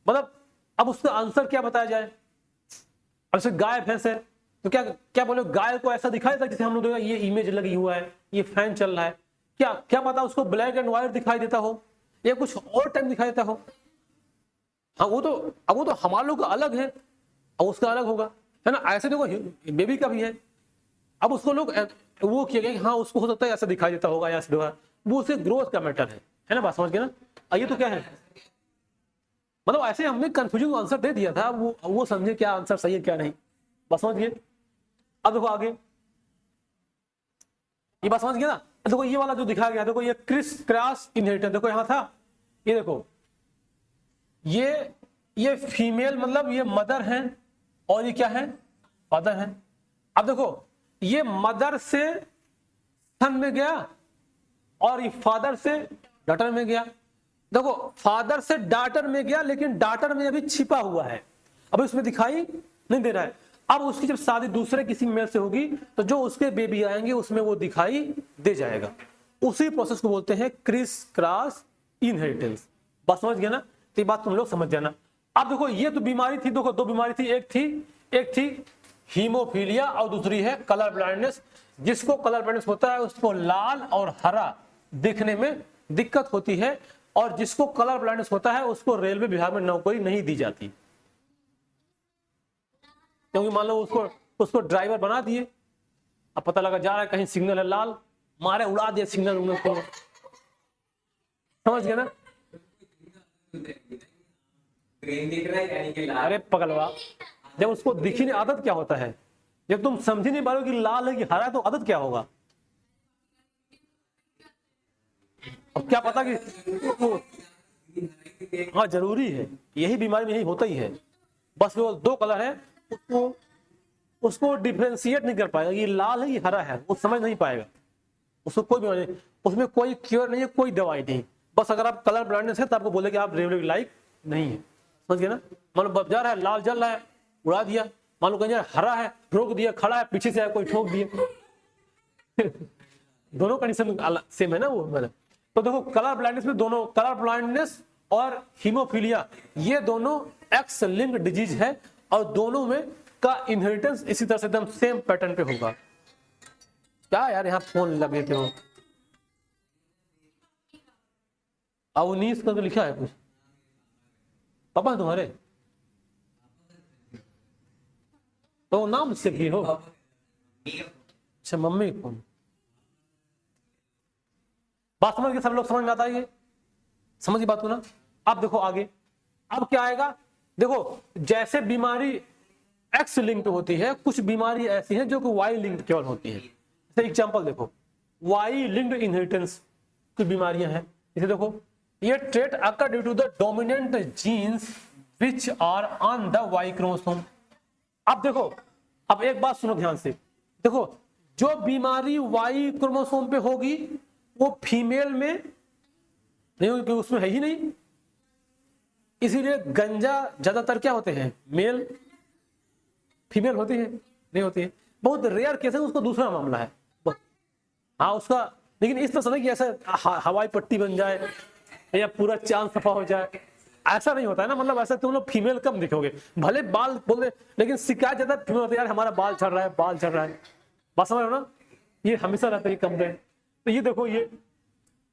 मतलब अब उसका आंसर क्या बताया जाए? अब जैसे गाय भैंस है तो क्या क्या बोले गाय को ऐसा दिखाई देता जैसे हम लोग देखा ये इमेज लगी हुआ है, ये फैन चल रहा है, क्या क्या पता उसको ब्लैक एंड व्हाइट दिखाई देता हो या कुछ और टाइम दिखाई देता हो? हाँ वो तो हमारे लोग का अलग है और उसका अलग होगा, है ना? ऐसे देखो बेबी का भी है, अब उसको लोग वो किया गया कि हाँ उसको हो सकता है ऐसा दिखाई देता होगा या ऐसा होगा, वो उसके ग्रोथ का मैटर है ना? बात समझ गए ना? ये तो क्या है, मतलब ऐसे हमने कंफ्यूजिंग आंसर दे दिया था, वो समझे क्या आंसर सही है क्या नहीं। बस समझ गए? अब देखो आगे ये बात समझ गया ना? देखो ये वाला जो दिखाया गया, देखो ये क्रिस क्रॉस इनहेरिटेंस, देखो यहां था, ये देखो ये फीमेल मतलब ये मदर है और ये क्या है, फादर है। अब देखो ये मदर से सन में गया और ये फादर से डॉटर में गया। देखो फादर से डॉटर में गया, लेकिन डॉटर में अभी छिपा हुआ है, अभी उसमें दिखाई नहीं दे रहा है। अब उसकी जब शादी दूसरे किसी मेल से होगी तो जो उसके बेबी आएंगे उसमें वो दिखाई दे जाएगा। उसी प्रोसेस को बोलते हैं क्रिस क्रॉस इनहेरिटेंस। बस समझ गया ना? तो ये बात तुम लोग समझ जाना। अब देखो ये तो बीमारी थी, देखो 2 बीमारी थी, एक थी हीमोफीलिया और दूसरी है कलर ब्लाइंडनेस। जिसको कलर ब्लाइंडनेस होता है उसको लाल और हरा दिखने में दिक्कत होती है, और जिसको कलर ब्लाइंडनेस होता है उसको रेलवे विभाग में नौकरी नहीं दी जाती, क्योंकि मान लो उसको ड्राइवर बना दिए, अब पता लगा जा रहा है कहीं सिग्नल है लाल, मारे उड़ा दिया सिग्नल को। समझ गए ना? ग्रीन दिख रहा है यानी कि लाल। अरे पगलवा, जब उसको दिखी नहीं आदत क्या होता है? जब तुम समझ नहीं पा रहे हो कि लाल है कि हरा है तो आदत क्या होगा? अब क्या पता कि हाँ जरूरी है, यही बीमारी में यही होता ही है। बस वो 2 कलर है, उसको डिफरेंशिएट नहीं कर पाएगा, ये लाल है ये हरा है, वो समझ नहीं पाएगा। उसको कोई बीमारी नहीं, उसमें कोई क्योर नहीं है, कोई दवाई नहीं। बस अगर आप कलर ब्लाइंडनेस है तो आपको बोले कि आप रेलवे लाइक नहीं है। समझ गए ना? मान लो जा रहा है लाल जल रहा है उड़ा दिया, मान लो कहीं हरा है रोक दिया, खड़ा है पीछे से कोई ठोक दिया। दोनों कंडीशन सेम है ना वो मतलब। तो देखो कलर ब्लाइंडनेस में दोनों, कलर ब्लाइंडनेस और हीमोफीलिया ये दोनों एक्स लिंक्ड डिजीज है, और दोनों में इसका इनहेरिटेंस इसी तरह से एकदम सेम पैटर्न पे होगा। क्या यार यहाँ फोन लगे थे हो, अवनीश करके लिखा है कुछ, पापा है तुम्हारे? तो नाम से भी हो? अच्छा मम्मी कौन? बात समझ के सब लोग समझ में आता है ये? समझ की बात को ना। अब देखो आगे, अब क्या आएगा, देखो जैसे बीमारी एक्स लिंक्ड होती है, कुछ बीमारी ऐसी है जो कि वाई लिंक्ड केवल होती है। जैसे एग्जांपल देखो, वाई लिंक्ड इनहेरिटेंस की बीमारियां हैं। इसे देखो, ये trait occur due to the dominant genes which are on the Y chromosome. अब देखो, अब एक बात सुनो ध्यान से, देखो जो बीमारी वाई क्रोमोसोम पे होगी वो फीमेल में नहीं होगी, क्योंकि उसमें है ही नहीं। इसीलिए गंजा ज्यादातर क्या होते हैं, मेल, फीमेल होती है नहीं होती है, बहुत रेयर केस है, उसको दूसरा मामला है। हाँ उसका, लेकिन इस तरह से नहीं कि ऐसा हवाई पट्टी बन जाए या पूरा चांद सफा हो जाए, ऐसा नहीं होता है ना। मतलब ऐसा तुम लोग फीमेल कम दिखोगे, भले बाल बोल दे, लेकिन शिकायत ज्यादा फीमेल होती है, यार हमारा बाल झड़ रहा है, बाल झड़ रहा है। बात समझ रहे हो ना, ये हमेशा रहता है कम रहे। तो ये देखो, ये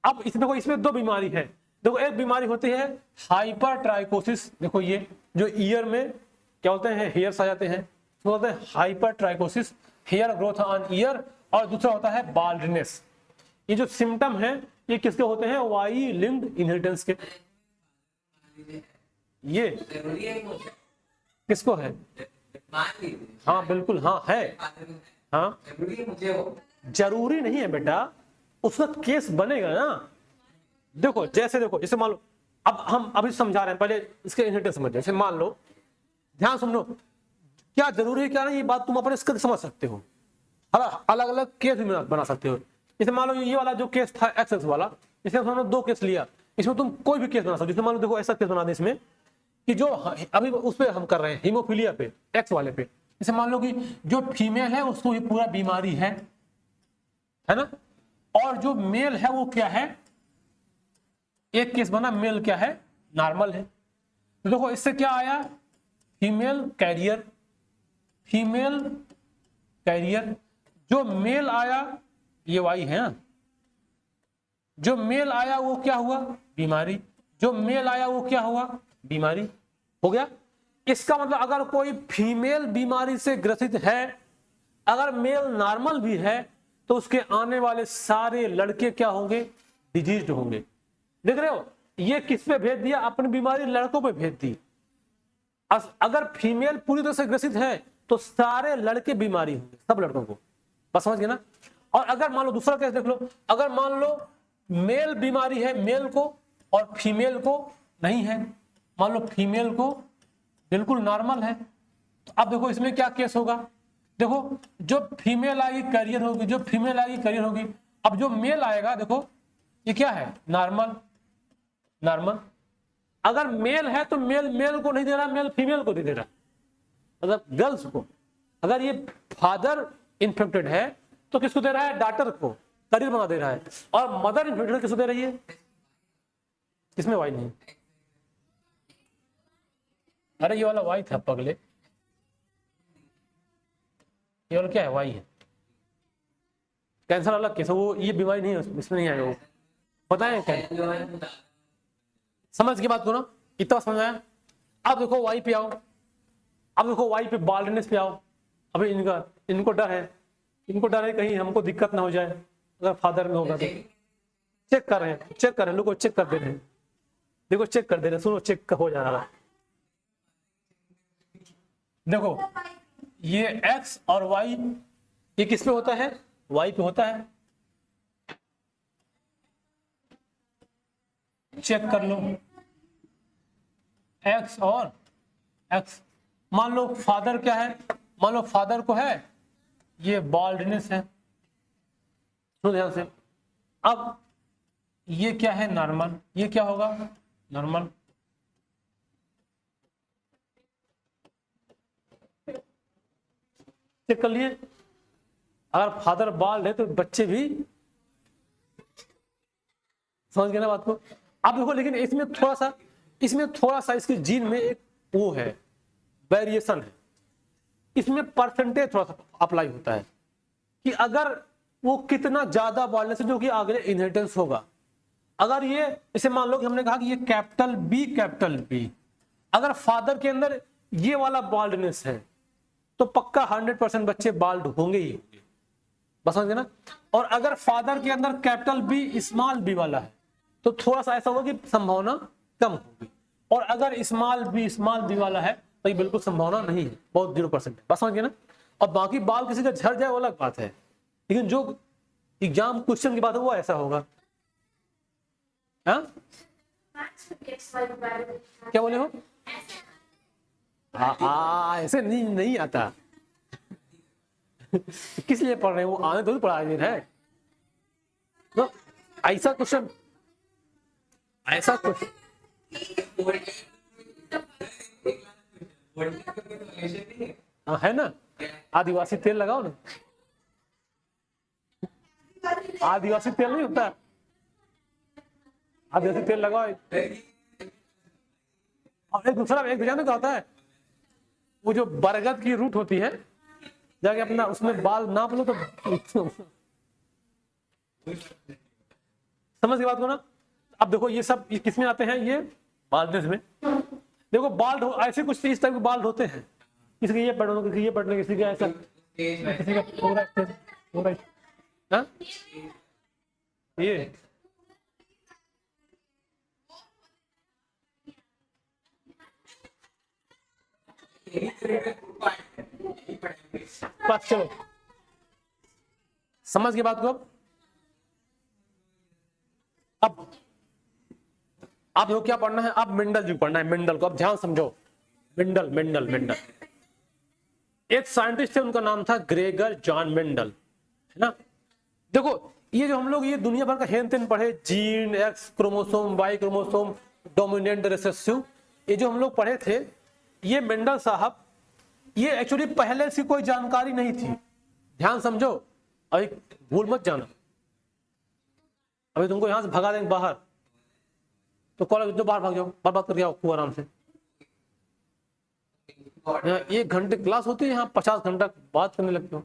अब इसमें देखो, इसमें दो बीमारी है। देखो एक बीमारी होती है हाइपर ट्राइकोसिस, देखो ये जो ईयर में क्या होते हैं, हेयर्स आ जाते हैं, तो बोलते हैं hypertrichosis, hair growth on ear. और दूसरा होता है बाल्डनेस। ये जो सिम्टम है ये किसके होते हैं, वाई लिंक्ड इनहेरिटेंस के। ये जरूरी है मुझे, किसको है? मान लीजिए, हाँ बिल्कुल, हाँ है, हाँ जरूरी है मुझे वो, जरूरी नहीं है बेटा, उसका केस बनेगा ना। देखो जैसे, देखो जैसे मान लो, अब हम अभी समझा रहे हैं, पहले इसके इनहेरिटेंस समझ। जैसे मान लो, ध्यान सुन लो, क्या जरूरी है क्या नहीं, ये बात तुम अपने इसके समझ सकते हो, अलग अलग केस भी बना सकते हो। जैसे मान लो ये वाला जो केस था एक्स वाला, इसमें हमने दो केस लिया, इसमें तुम कोई भी केस बना सकते हो। जैसे मान लो देखो ऐसा केस बना दे इसमें कि जो अभी उस पे हम कर रहे हैं हीमोफीलिया पे, एक्स वाले पे। जैसे मान लो कि जो फीमेल है उसको ये पूरा बीमारी है ना, और जो मेल है वो क्या है, एक केस बना मेल क्या है, नॉर्मल है। तो देखो इससे क्या आया, फीमेल कैरियर, फीमेल कैरियर। जो मेल आया ये वाई है ना, जो मेल आया वो क्या हुआ, बीमारी। जो मेल आया वो क्या हुआ, बीमारी हो गया। इसका मतलब अगर कोई फीमेल बीमारी से ग्रसित है, अगर मेल नॉर्मल भी है, तो उसके आने वाले सारे लड़के क्या होंगे, डिजीज्ड होंगे। देख रहे हो, ये किस पे भेज दिया, अपनी बीमारी लड़कों पे भेज दी। अगर फीमेल पूरी तरह से ग्रसित है तो सारे लड़के बीमारी होंगे, सब लड़कों को। बस समझ गए ना। और अगर मान लो दूसरा केस देख लो, अगर मान लो मेल बीमारी है मेल को और फीमेल को नहीं है, मान लो फीमेल को बिल्कुल नॉर्मल है, तो अब देखो इसमें क्या केस होगा। देखो जो फीमेल आएगी करियर होगी, जो फीमेल आएगी करियर होगी। अब जो मेल आएगा देखो ये क्या है, नॉर्मल, नॉर्मल। अगर मेल है तो मेल मेल को नहीं दे रहा, मेल फीमेल को दे दे रहा, मतलब गर्ल्स को। अगर ये फादर इन्फेक्टेड है तो किसको दे रहा है, डॉटर को, करियर बना दे रहा है। और मदर इन्फेक्टेड किसको दे रही है, इसमें वाई नहीं। अरे ये वाला वाई था पगले, ये वाला क्या है, वाई है। कैंसर वाला केस वो, ये बीमारी नहीं है, इसमें नहीं आएगा वो, पता है क्या। समझ की बात को ना, इतना समझ आया। अब देखो वाई पे आओ, अब देखो वाई पे बाल्डनेस पे आओ। अभी इनको डर है, इनको डर है कहीं हमको दिक्कत ना हो जाए अगर फादर में होगा तो। चेक कर रहे हैं, चेक कर रहे हैं, लोगों को चेक कर दे रहे हैं, देखो चेक कर दे रहे हैं, सुनो चेक हो जा रहा है। देखो ये एक्स और वाई, ये किस पे होता है, वाई पे होता है। चेक कर लो, एक्स और एक्स। मान लो फादर क्या है, मान लो फादर को है ये बाल्डनेस है, सुनो ध्यान से। अब ये क्या है, नॉर्मल, ये क्या होगा, नॉर्मल। चेक कर लिए, अगर फादर बाल्ड है तो बच्चे भी, समझ गए ना बात को। अब देखो लेकिन इसमें थोड़ा सा इसकी जीन में एक वो है, वेरिएशन है। इसमें परसेंटेज थोड़ा सा अप्लाई होता है कि अगर वो कितना ज्यादा बाल्डनेस है जो कि आगे इनहेरिटेंस होगा। अगर ये इसे मान लो कि हमने कहा कि ये कैपिटल बी, अगर फादर के अंदर ये वाला बाल्डनेस है तो पक्का 100% बच्चे बाल्ड होंगे ही होंगे, बस समझ गए ना। और अगर फादर के अंदर कैपिटल बी स्मॉल बी वाला है तो थोड़ा सा ऐसा होगा कि संभावना कम होगी, और अगर स्मॉल बी वाला है तो ये बिल्कुल संभावना नहीं है, बहुत 0% है, बस समझ गए ना। और बाकी बाल किसी का झड़ जाए वो अलग बात है, लेकिन जो एग्जाम क्वेश्चन की बात है वो ऐसा होगा। हाँ क्या बोले हो? ऐसे नहीं आता। किस लिए पढ़ रहे हैं, वो आने तो पढ़ा है तो ऐसा क्वेश्चन है ना। आदिवासी तेल लगाओ ना, आदिवासी तेल नहीं होता, आदिवासी तेल लगाओ। और एक दूसरा एक जाने का होता है, वो जो बरगद की रूट होती है जाके अपना उसमें बाल नाप लो तो समझ की बात को ना। अब देखो ये सब किस में आते हैं, ये बाल्डनेस में। देखो बाल्ड ऐसे कुछ इस टाइप के बाल्ड होते हैं, किसी के ये पढ़ने, किसी के ये पढ़ने, किसी का ऐसा, किसी का पूरा हाँ? ये बस चलो समझ के बात को। अब देखो क्या पढ़ना है, अब मेंडल जी पढ़ना है, मेंडल को अब ध्यान समझो। मेंडल एक साइंटिस्ट थे, उनका नाम था ग्रेगर जॉन मेंडल, है ना। देखो ये जो हम लोग ये दुनिया भर का हेन तेन पढ़े, gene, X chromosome, Y chromosome, dominant recessive, ये जो हम लोग पढ़े थे, ये मेंडल साहब, ये एक्चुअली पहले से कोई जानकारी नहीं थी। ध्यान समझो, अभी भूल मत जाना। अभी तुमको यहां से भगा देंगे बाहर तो कॉलेज जो बाहर भाग जाओ, बात करके आओ खूब आराम से। यहाँ 1 घंटे क्लास होती है, यहाँ 50 घंटा बात करने लगते हो।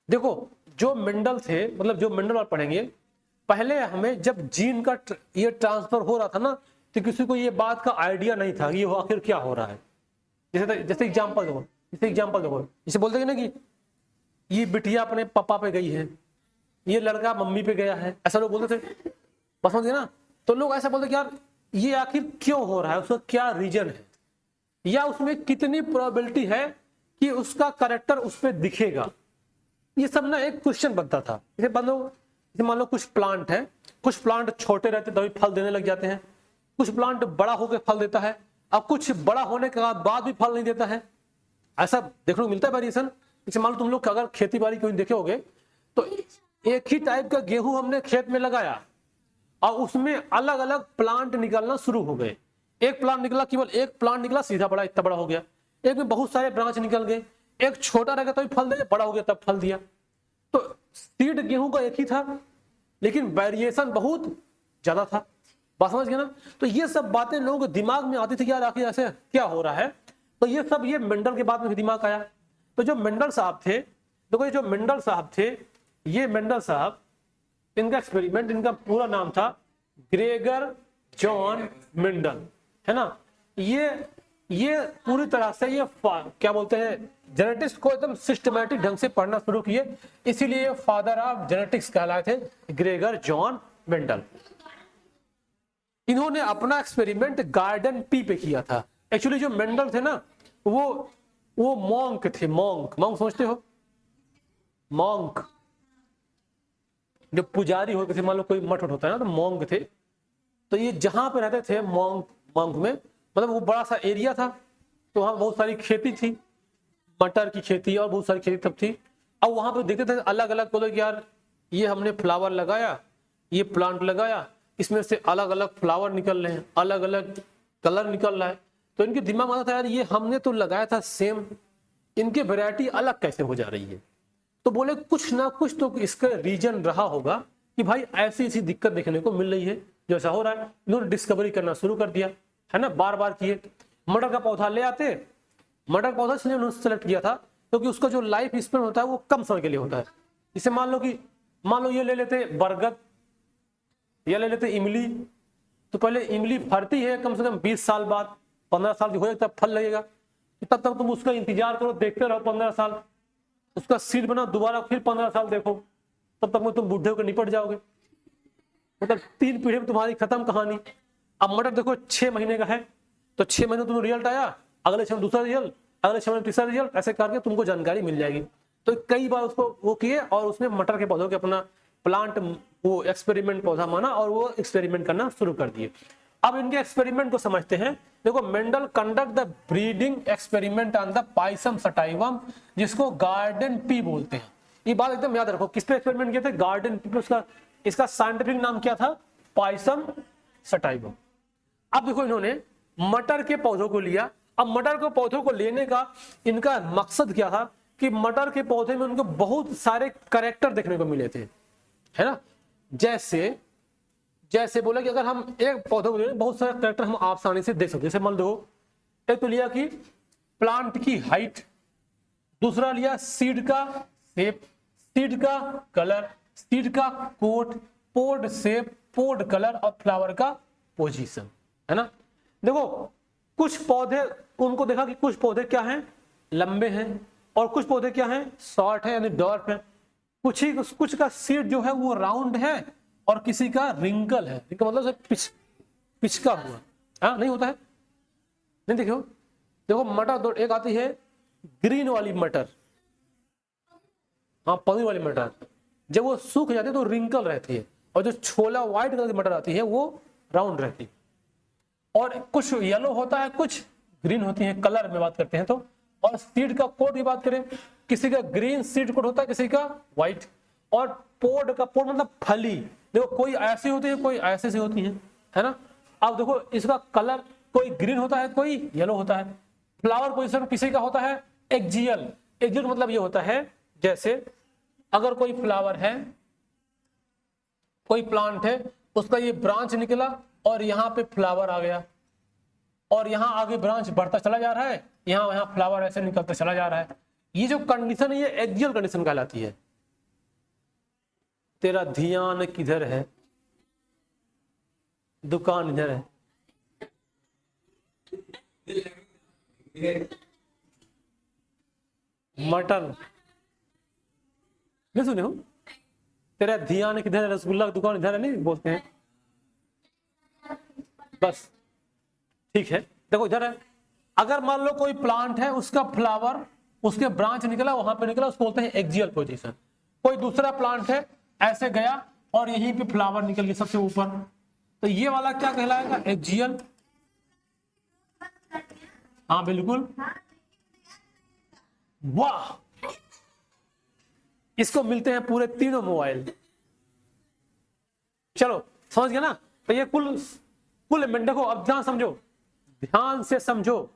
देखो जो मेंडल थे, मतलब जो मेंडल वाले पढ़ेंगे, पहले हमें जब जीन का ये ट्रांसफर हो रहा था ना, तो किसी को ये बात का आइडिया नहीं था ये आखिर क्या हो रहा है। जैसे एग्जाम्पल देखो, जैसे बोलते हैं ना कि ये बिटिया अपने पापा पे गई है, ये लड़का मम्मी पे गया है, ऐसा लोग बोलते थे, बस समझिए ना। तो लोग ऐसा बोलते कि यार ये आखिर क्यों हो रहा है, उसका क्या रीजन है, या उसमें कितनी प्रोबेबिलिटी है कि उसका कैरेक्टर उस पर दिखेगा। ये सब ना एक क्वेश्चन बनता था। जैसे मान लो कुछ प्लांट है, कुछ प्लांट छोटे रहते तभी फल देने लग जाते हैं, कुछ प्लांट बड़ा होकर फल देता है, अब कुछ बड़ा होने के बाद भी फल नहीं देता है। ऐसा देखने को मिलता है वेरिएशन। जैसे मान लो तुम लोग अगर खेती बाड़ी कोई देखे होगे तो एक ही टाइप का गेहूं हमने खेत में लगाया और उसमें अलग अलग प्लांट निकलना शुरू हो गए। एक प्लांट निकला, केवल एक प्लांट निकला, सीधा बड़ा इतना बड़ा हो गया। एक में बहुत सारे ब्रांच निकल गए, एक छोटा रहेगा तभी फल दे, बड़ा हो गया तब फल दिया। तो सीड गेहूं का एक ही था, लेकिन वेरिएशन बहुत ज्यादा था, बात समझ गए ना। तो ये सब बातें लोगों के दिमाग में आती थी कि यार आखिर ऐसे क्या हो रहा है। तो ये सब ये मेंडल के बाद में दिमाग आया। तो जो मेंडल साहब थे, देखो ये जो मेंडल साहब थे, ये मेंडल साहब, इनका एक्सपेरिमेंट, इनका पूरा नाम था ग्रेगर जॉन मेंडल, है ना। ये पूरी तरह से ये क्या बोलते हैं, जेनेटिक्स को एकदम सिस्टमैटिक ढंग से पढ़ना शुरू किए, इसीलिए ये फादर ऑफ जेनेटिक्स कहलाए थे, ग्रेगर जॉन मेंडल। इन्होंने अपना एक्सपेरिमेंट गार्डन पी पे किया था। एक्चुअली जो मेंडल थे ना, वो मॉन्क थे। मॉन्क समझते हो, मॉन्क जो पुजारी होते थे, मान लो कोई मठ होता है ना, तो मॉन्क थे। तो ये जहां पे रहते थे मॉन्क में, मतलब वो बड़ा सा एरिया था, तो वहां बहुत सारी खेती थी, मटर की खेती और बहुत सारी खेती तब थी। अब वहां पे देखते थे अलग अलग, बोले कि यार ये हमने फ्लावर लगाया, ये प्लांट लगाया, इसमें से अलग अलग फ्लावर निकल रहे हैं, अलग अलग कलर निकल रहा है। तो इनके दिमाग में आता था यार ये हमने तो लगाया था सेम, इनकी वैरायटी अलग कैसे हो जा रही है। तो बोले कुछ ना कुछ तो इसका रीजन रहा होगा कि भाई ऐसी ऐसी दिक्कत देखने को मिल रही है, जो ऐसा हो रहा है। इन्होंने डिस्कवरी करना शुरू कर दिया, है ना, बार बार किए। मटर का पौधा ले आते, मटर का पौधा इसलिए उन्होंने सेलेक्ट किया था क्योंकि उसका जो लाइफ स्पेन होता है वो कम समय के लिए होता है। इसे मान लो ये ले लेते बरगद या ले लेते इमली, तो पहले इमली फरती है कम से कम 20 साल बाद, 15 साल की हो जाए तब फल लगेगा, तब तक तुम उसका इंतजार करो, देखते रहो 15 साल, उसका सीड बना, दोबारा फिर 15 साल देखो, तब तक में तुम बूढ़े होकर निपट जाओगे, मतलब 3 पीढ़ी में तुम्हारी खत्म कहानी। अब मटर देखो 6 महीने का है, तो 6 महीने तुम्हें रिजल्ट आया, अगले 6 महीने दूसरा रिजल्ट, अगले 6 महीने तीसरा रिजल्ट, ऐसे करके तुमको जानकारी मिल जाएगी। तो कई बार उसको वो किए और उसने मटर के पौधों के अपना प्लांट वो एक्सपेरिमेंट पौधा माना और वो एक्सपेरिमेंट करना शुरू कर दिए। अब इनके एक्सपेरिमेंट को समझते हैं। देखो, Mendel conduct the breeding experiment on the Pisum sativum, जिसको गार्डन पी बोलते हैं। ये बात एकदम याद रखो, किस पे एक्सपेरिमेंट किए थे? गार्डन पी पे। उसका इसका साइंटिफिक नाम क्या था? Pisum sativum. अब देखो, इन्होंने मटर के पौधों को लिया। अब मटर के पौधों को लेने का इनका मकसद क्या था कि मटर के पौधे में उनको बहुत सारे कैरेक्टर देखने को मिले थे, है ना। जैसे बोला कि अगर हम एक पौधे को ले बहुत सारे कैरेक्टर हम आसानी से देख सकते। जैसे मान लो, एक तो लिया कि प्लांट की हाइट, दूसरा लिया सीड का शेप, सीड का कलर, सीड का कोट, पोड शेप, पोड कलर और फ्लावर का पोजीशन, है ना। देखो, कुछ पौधे उनको देखा कि कुछ पौधे क्या हैं, लंबे हैं, और कुछ पौधे क्या हैं, शॉर्ट है यानी डॉर्फ है। कुछ का सीड जो है वो राउंड है और किसी का रिंकल है, रिंकल मतलब पिचका हुआ, हाँ नहीं होता है, नहीं देखो मटर एक आती है ग्रीन वाली मटर, हाँ पनीर वाली मटर, जब वो सूख जाती है तो रिंकल रहती है, और जो छोला व्हाइट कलर की मटर आती है वो राउंड रहती है। और कुछ येलो होता है, कुछ ग्रीन होती है, कलर में बात करते हैं तो। और सीड का कोड की बात करें, किसी का ग्रीन सीड कोड होता है, किसी का व्हाइट। और पोड मतलब फली, देखो कोई ऐसी होती है, कोई ऐसे से होती है ना। अब देखो, इसका कलर कोई ग्रीन होता है, कोई येलो होता है। फ्लावर पोजीशन किसी का होता है एक्जियल। एक्जियल मतलब ये होता है, जैसे अगर कोई फ्लावर है, कोई प्लांट है, उसका ये ब्रांच निकला और यहाँ पे फ्लावर आ गया, और यहाँ आगे ब्रांच बढ़ता चला जा रहा है, यहाँ फ्लावर ऐसे निकलता चला जा रहा है। ये जो कंडीशन है ये एक्सियल कंडीशन कहलाती है। तेरा ध्यान किधर है, दुकान इधर है। मटर नहीं सुने हो? तेरा ध्यान किधर है, रसगुल्ला की दुकान इधर है, नहीं बोलते हैं बस, ठीक है। देखो इधर है, अगर मान लो कोई प्लांट है, उसका फ्लावर, उसके ब्रांच निकला, वहां पे निकला, उसको बोलते हैं एक्सियल पोजीशन। कोई दूसरा प्लांट है, ऐसे गया और यहीं पे फ्लावर निकल गया सबसे ऊपर, तो ये वाला क्या कहलाएगा? एक्सियल। हाँ बिल्कुल, वाह, इसको मिलते हैं पूरे तीनों मोबाइल। चलो समझ गया ना। तो ये कुल देखो, अब ध्यान समझो, ध्यान से समझो।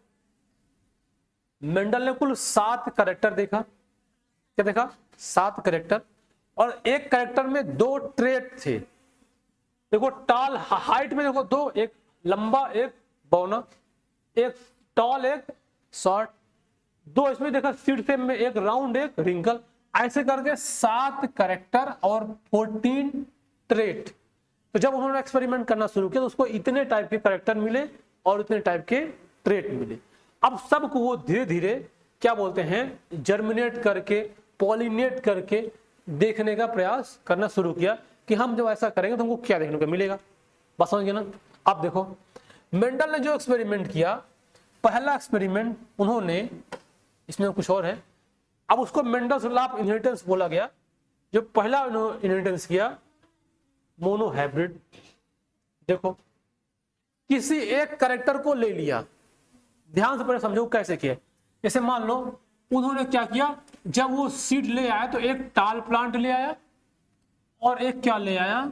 मेंडल ने कुल 7 कैरेक्टर देखा। क्या देखा? 7 कैरेक्टर, और एक कैरेक्टर में 2 ट्रेट थे। देखो टॉल हाइट में देखो 2, एक लंबा एक बौना, एक टॉल एक शॉर्ट, 2 इसमें देखा सीड शेप में, एक राउंड एक रिंकल। ऐसे करके 7 कैरेक्टर और 14 ट्रेट। तो जब उन्होंने एक्सपेरिमेंट करना शुरू किया तो उसको इतने टाइप के कैरेक्टर मिले और इतने टाइप के ट्रेट मिले। अब सबको वो धीरे धीरे क्या बोलते हैं, जर्मिनेट करके, पॉलिनेट करके देखने का प्रयास करना शुरू किया कि हम जब ऐसा करेंगे तो हमको क्या देखने को मिलेगा। बस समझ गए ना। अब देखो, मेंडल ने जो एक्सपेरिमेंट किया, पहला एक्सपेरिमेंट उन्होंने, इसमें कुछ और है, अब उसको मेंडल्स लॉ ऑफ इनहेरिटेंस बोला गया। जो पहला इनहेरिटेंस किया, मोनोहाइब्रिड। देखो, किसी एक कैरेक्टर को ले लिया, ध्यान से पहले समझो कैसे किया। जैसे मान लो उन्होंने क्या किया, जब वो सीड ले आया तो एक टाल प्लांट ले आया और एक क्या ले आया,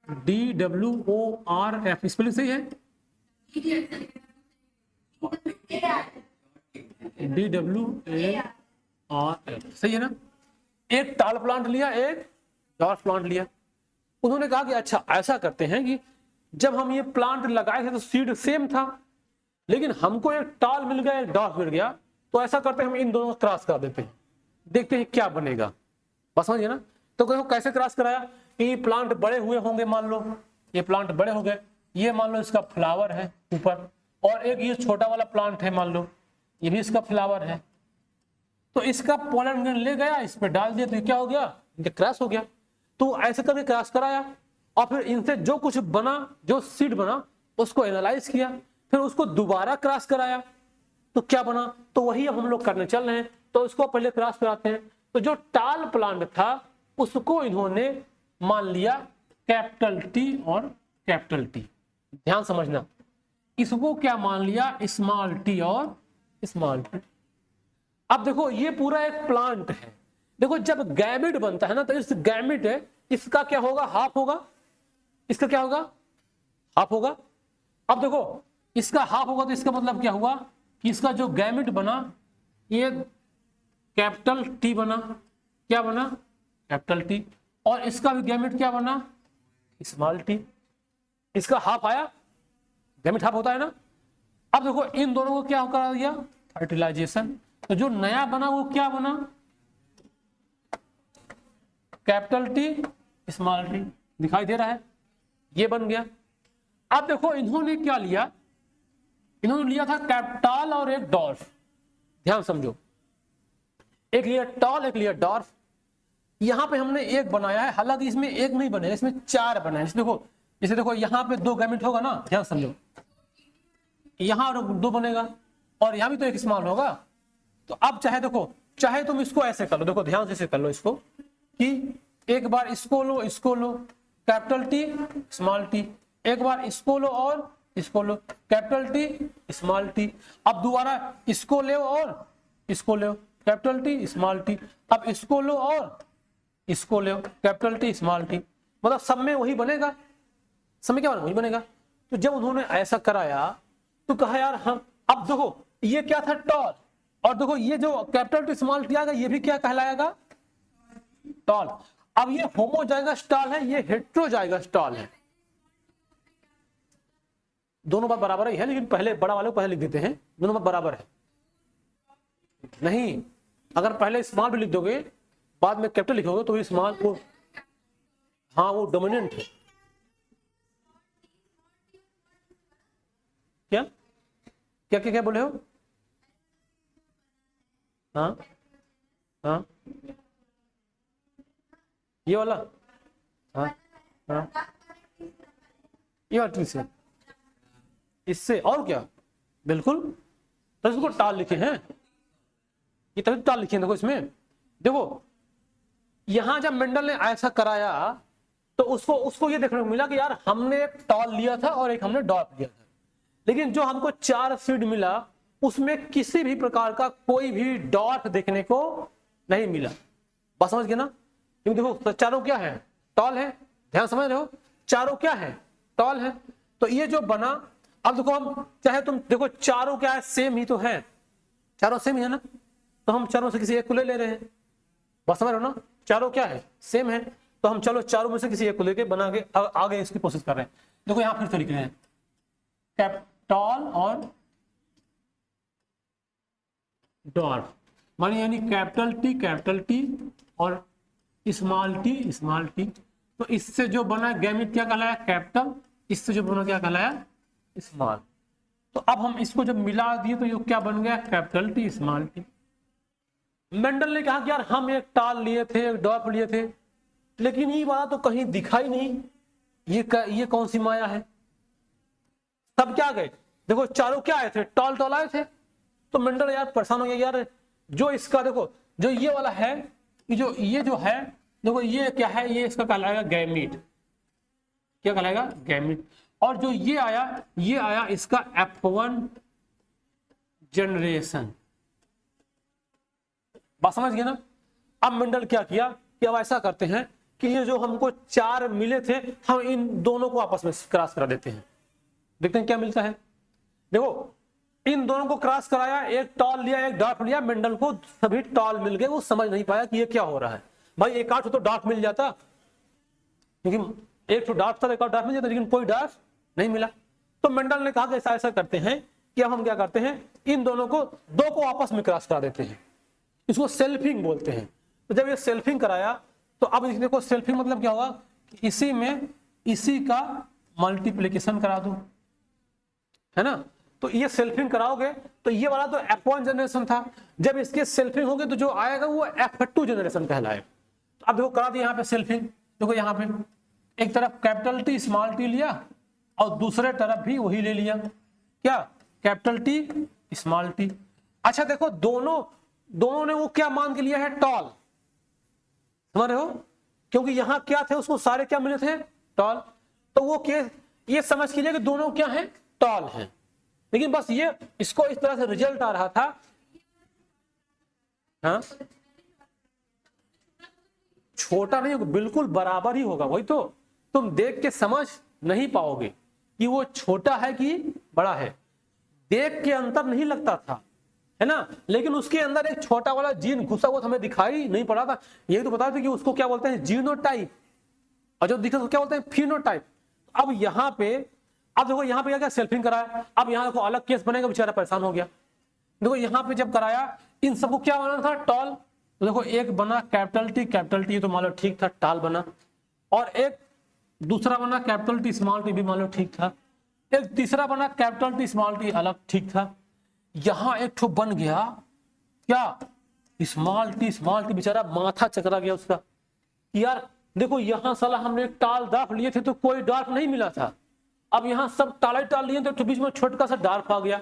DWORF, स्पेलिंग सही है? DWARF सही है ना। एक टाल प्लांट लिया, एक डॉर्फ प्लांट लिया। उन्होंने कहा कि अच्छा ऐसा करते हैं कि जब हम ये प्लांट लगाए थे तो सीड सेम था, लेकिन हमको एक टॉल मिल गया, एक डॉर्फ मिल गया, तो ऐसा करते हैं हम इन दोनों को क्रॉस कर देते हैं, देखते हैं क्या बनेगा। बस समझिए ना। तो देखो कैसे क्रॉस कराया कि ये प्लांट बड़े हुए होंगे, मान लो ये प्लांट बड़े हो गए, ये मान लो इसका फ्लावर है ऊपर, और एक ये छोटा वाला प्लांट है, मान लो ये भी इसका फ्लावर है, तो इसका पोलन ग्रेन ले गया, इस पे डाल दिया, तो ये क्या हो गया, इनके क्रॉस हो गया। तो ऐसे करके क्रॉस कराया, और फिर इनसे जो कुछ बना, जो सीड बना, उसको एनालाइज किया, फिर उसको दोबारा क्रॉस कराया, तो क्या बना, तो वही अब हम लोग करने चल रहे हैं। तो इसको पहले क्रॉस कराते हैं। तो जो टाल प्लांट था उसको इन्होंने मान लिया कैपिटल टी और कैपिटल टी, ध्यान समझना, इसको क्या मान लिया, स्मॉल टी और स्मॉल टी। अब देखो ये पूरा एक प्लांट है, देखो जब गैमेट बनता है ना, तो इस गैमेट है, इसका क्या होगा, हाफ होगा, इसका क्या होगा, हाफ होगा। अब देखो इसका हाफ होगा, तो इसका मतलब क्या हुआ कि इसका जो गैमेट बना ये कैपिटल टी बना, क्या बना, कैपिटल टी, और इसका भी गैमेट क्या बना, स्मॉल टी। इसका हाफ आया, गैमेट हाफ होता है ना। अब देखो इन दोनों को क्या करा दिया, फर्टिलाइजेशन, तो जो नया बना वो क्या बना, कैपिटल टी स्मॉल टी, दिखाई दे रहा है, ये बन गया। अब देखो इन्होंने क्या लिया, इन्होंने लिया था कैपिटल और एक डॉर्फ, ध्यान समझो, एक लिया टॉल, एक लिया डॉर्फ। यहां पे हमने एक बनाया है, हालांकि इसमें एक नहीं बने, इसमें चार बने हैं। देखो इसे देखो, यहां पे दो गैमेट होगा ना, ध्यान समझो, यहां दो बनेगा, और यहां भी तो एक स्मॉल होगा। तो अब चाहे देखो, चाहे तुम इसको ऐसे कर लो, देखो ध्यान से कर लो इसको, कि एक बार इसको लो, इसको लो, कैपिटल टी स्मॉल टी, एक बार इसको लो और इसको लो, कैपिटल टी स्मॉल टी। अब दोबारा इसको ले और इसको ले, कैपिटल टी स्मॉल टी। अब इसको लो और इसको ले, कैपिटल टी स्मॉल टी, मतलब सब में वही बनेगा, सब में क्या बनेगा, वही बनेगा। तो जब उन्होंने ऐसा कराया तो कहा यार हम, अब देखो ये क्या था, टॉल, और देखो ये जो कैपिटल टी स्मॉल टी आएगा, ये भी क्या कहलाएगा, टॉल। अब ये होमोजाइगस टॉल है, ये हेट्रोजाइगस टॉल है, दोनों बात बराबर ही है, लेकिन पहले बड़ा वाले को पहले लिख देते हैं, दोनों बात बराबर है। नहीं, अगर पहले स्मॉल भी लिख दोगे, बाद में कैपिटल लिखोगे, तो स्मॉल को, हाँ वो डोमिनेंट है। क्या क्या क्या क्या बोले हो, हाँ हाँ, ये वाला, हाँ हाँ, ये वाला से, इससे और क्या, बिल्कुल, तो इसको टाल लिखे हैं, ये तभी टाल लिखे हैं। देखो इसमें, देखो यहां जब मेंडल ने ऐसा कराया, तो उसको ये देखने को मिला कि यार हमने एक टॉल लिया था और एक हमने डॉट लिया था, लेकिन जो हमको चार सीड मिला उसमें किसी भी प्रकार का कोई भी डॉट देखने को नहीं मिला। बात समझ गए ना, क्योंकि देखो चारों क्या है, टॉल है, ध्यान समझ रहे हो, चारों क्या है, टॉल है। तो ये जो बना, अब देखो हम चाहे तुम देखो चारों क्या है, सेम ही तो है, चारों सेम ही है ना, तो हम चारों से किसी एक को ले ले रहे हैं। बात समझ रहे हो ना, चारों क्या है, सेम है, तो हम चलो चारों में से किसी एक को लेके बना के आगे इसकी कोशिश कर रहे हैं। देखो यहां फिर से लिख रहे हैं कैपिटल और डॉट, मानी यानी कैपिटल टी और स्मॉल टी। तो इससे जो बना गैमेट क्या कहलाया, कैपिटल, इससे जो बना क्या कहलाया, स्मॉल। तो अब हम इसको जब मिला दिए तो ये क्या बन गया, capital T small T. Mendel ने कहा कि यार हम एक टाल लिए थे, एक डॉप लिए थे, लेकिन ये वाला तो कहीं दिखाई नहीं, ये कौन सी माया है। सब क्या गए, देखो चारों क्या आए थे, टॉल आए थे। तो मेंडल यार परेशान हो गया, यार जो इसका देखो, जो ये वाला है, ये जो है, देखो ये क्या है, ये इसका कहलाएगा गैमीट, क्या कहलाएगा, गैमीट। और जो ये आया इसका F1 जनरेशन। बात समझ गए ना। अब मेंडल क्या किया कि अब ऐसा करते हैं कि ये जो हमको चार मिले थे, हम इन दोनों को आपस में क्रॉस करा देते हैं, देखते हैं क्या मिलता है। देखो इन दोनों को क्रॉस कराया, एक टॉल लिया एक डॉट लिया, मेंडल को सभी टॉल मिल गए, वो समझ नहीं पाया कि ये क्या हो रहा है। भाई एक आठ तो डॉट मिल जाता, क्योंकि एक तो डॉट था, एक और डॉट मिल जाता, लेकिन कोई डॉट नहीं मिला। तो मेंडल ने कहा कि ऐसा करते हैं कि अब हम क्या करते हैं, इन दोनों को दो को आपस में क्रॉस करा देते हैं, इसको सेल्फिंग बोलते हैं। तो जब ये सेल्फिंग कराया तो अब देखो सेल्फिंग मतलब क्या होगा, इसी में इसी का मल्टीप्लिकेशन करा दो, है ना। तो ये सेल्फिंग कराओगे तो ये वाला तो F1 जनरेशन था, जब इसके सेल्फिंग होगे तो जो आएगा वो F2 जनरेशन कहलाएगा। तो अब देखो करा दिया यहाँ पे सेल्फिंग, देखो यहाँ पे एक तरफ कैपिटल टी स्मॉल टी लिया और दूसरे तरफ भी वही ले लिया, क्या, कैपिटल टी स्मॉल टी। अच्छा देखो दोनों ने वो क्या मान के लिया है, टॉल, समझ रहे हो, क्योंकि यहां क्या थे, उसको सारे क्या मिले थे, टॉल। तो वो ये समझ के लिए कि दोनों क्या है, टॉल है। लेकिन बस ये इसको इस तरह से रिजल्ट आ रहा था, हाँ छोटा नहीं होगा, बिल्कुल बराबर ही होगा। वही तो तुम देख के समझ नहीं पाओगे कि वो छोटा है कि बड़ा है, देख के अंतर नहीं लगता था, है ना, लेकिन उसके अंदर एक छोटा वाला जीन घुसा हुआ हमें दिखाई नहीं पड़ा था। यही तो बता थे कि उसको क्या बोलते हैं, जीनोटाइप, और जो दिखा उसको क्या बोलते हैं, फिनोटाइप। अब यहाँ पे अब देखो यहाँ पे क्या सेल्फिंग कराया, अब यहाँ देखो अलग केस बनेगा, बेचारा परेशान हो गया। देखो यहाँ पे जब कराया इन सबको क्या बना था, टॉल। तो देखो एक बना कैपिटल टी तो मान लो ठीक था, टॉल बना, और एक दूसरा बना कैपिटल टी स्मॉल टी भी मान लो ठीक था, एक तीसरा बना कैपिटल टी स्मॉल टी अलग ठीक था। यहां एक ठो बन गया क्या, स्मॉल टी बेचारा माथा चकरा गया उसका, यार देखो यहां साला हमने टाल डार्फ लिए थे तो कोई डार्फ नहीं मिला था, अब यहां सब टाल लिए तो बीच में छोटा सा डार्फ आ गया,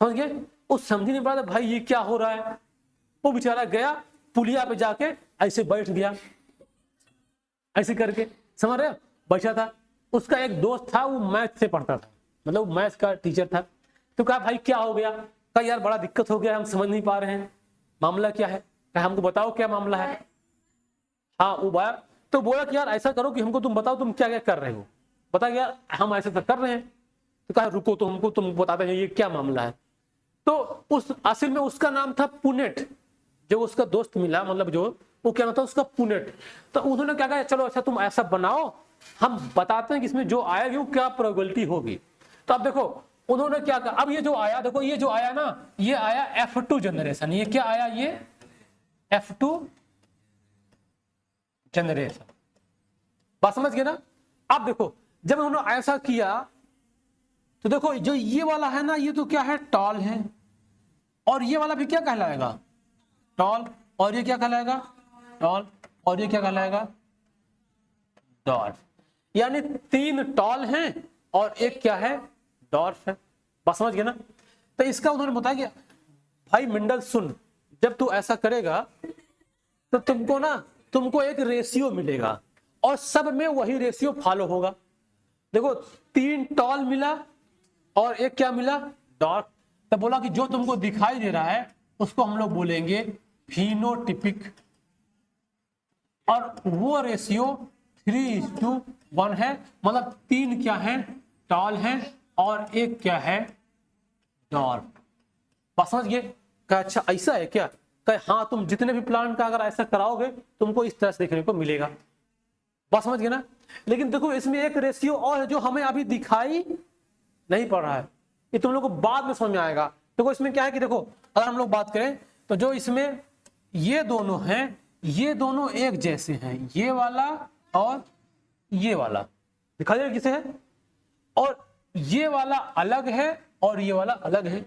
समझ गए। वो समझ नहीं पा रहा भाई ये क्या हो रहा है। वो बेचारा गया पुलिया पे जाके ऐसे बैठ गया, ऐसे करके, समझ रहे, बैठा था। उसका एक दोस्त था, वो मैथ से पढ़ता था, मतलब मैथ का टीचर था। तो कहा भाई क्या हो गया, कहा यार बड़ा दिक्कत हो गया, हम समझ नहीं पा रहे हैं, मामला क्या है, कहा हमको बताओ क्या मामला है। हाँ वो बाया तो बोला कि यार ऐसा करो कि हमको तुम बताओ तुम क्या क्या कर रहे हो, बता यार हम ऐसे तो कर रहे हैं। तो कहा रुको तो हमको तुम बताते हैं ये क्या मामला है। तो उस असल में उसका नाम था पुनेट, जो उसका दोस्त मिला, मतलब जो वो क्या नाम था उसका, पुनेट। तो उन्होंने क्या कहा, चलो अच्छा तुम ऐसा बनाओ, हम बताते हैं कि इसमें जो आएगी वो क्या प्रोबेबिलिटी होगी। तो अब देखो उन्होंने क्या कहा, अब ये जो आया, देखो ये जो आया ना, ये आया F2 जनरेशन, ये क्या आया, ये F2 जनरेशन, बात समझ गए ना। अब देखो जब उन्होंने ऐसा किया तो देखो जो ये वाला है ना, ये तो क्या है, टॉल है, और ये वाला भी क्या कहलाएगा, टॉल, और ये क्या कहलाएगा, टॉल, और ये क्या कहलाएगा, डॉर्फ। यानी 3 टॉल हैं और एक क्या है, डॉर्फ है, बस समझ गए ना। तो इसका उन्होंने बताया कि भाई मिंडल सुन, जब तू ऐसा करेगा तो तुमको एक रेशियो मिलेगा और सब में वही रेशियो फॉलो होगा। देखो 3 टॉल मिला और एक क्या मिला, डॉर्फ। तो बोला कि जो तुमको दिखाई दे रहा है उसको हम लोग बोलेंगे फिनोटिपिक, और वो रेशियो 3:1 है, मतलब 3 क्या है, टॉल है और एक क्या है, डॉर्फ। बात समझ गए। कहा अच्छा ऐसा है क्या, कहे हाँ तुम जितने भी प्लांट का अगर ऐसा कराओगे तुमको इस तरह से देखने को मिलेगा, बात समझ गए ना। लेकिन देखो इसमें एक रेशियो और है जो हमें अभी दिखाई नहीं पड़ रहा है, ये तुम लोग को बाद में समझ में आएगा। देखो इसमें क्या है कि देखो अगर हम लोग बात करें तो जो इसमें ये दोनों हैं, ये दोनों एक जैसे हैं, ये वाला और ये वाला दिखाई दे किसे है, और ये वाला अलग है और ये वाला अलग है।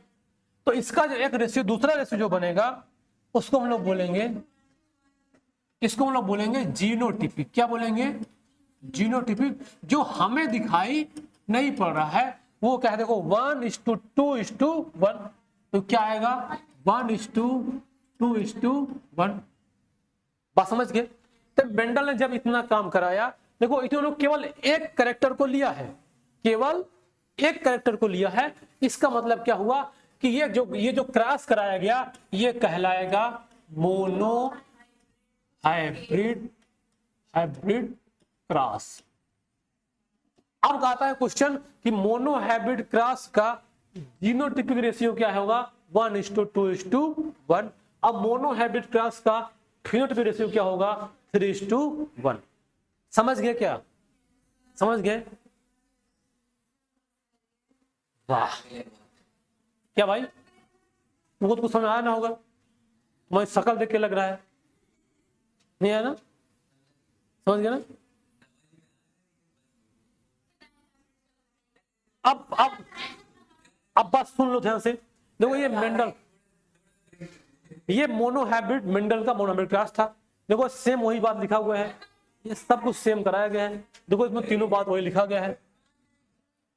तो इसका जो एक रेशियो, दूसरा रेशियो जो बनेगा उसको हम लोग बोलेंगे, इसको हम लोग बोलेंगे जीनोटिपिक। क्या बोलेंगे, जीनोटिपिक। जो हमें दिखाई नहीं पड़ रहा है वो क्या है, देखो 1:2:1, तो क्या आएगा 1:2:1। बात समझ गए। तो मेंडल ने जब इतना काम कराया, देखो इन्होंने केवल एक कैरेक्टर को लिया है, केवल एक कैरेक्टर को लिया है। इसका मतलब क्या हुआ कि ये जो क्रॉस कराया गया ये कहलाएगा मोनो हाइब्रिड क्रॉस। अब कहता है क्वेश्चन कि मोनो हाइब्रिड क्रॉस का जीनोटिपिक रेशियो क्या होगा, 1:2:1। अब मोनो हाइब्रिड क्रॉस का फिनोटाइपिक रेशियो क्या होगा, 3:1। समझ गए क्या, समझ गए, वाह क्या भाई, तुमको तो कुछ समझ आया ना होगा, तुम्हारी शक्ल देख के लग रहा है, नहीं आया ना, समझ गया ना। अब बात सुन लो ध्यान से। देखो ये मेंडल, ये मोनोहैब्रिड मेंडल का मोनोहैब्रिड क्लास था। देखो सेम वही बात लिखा हुआ है, ये सब कुछ सेम कराया गया है। देखो इसमें तीनों बात वही लिखा गया है,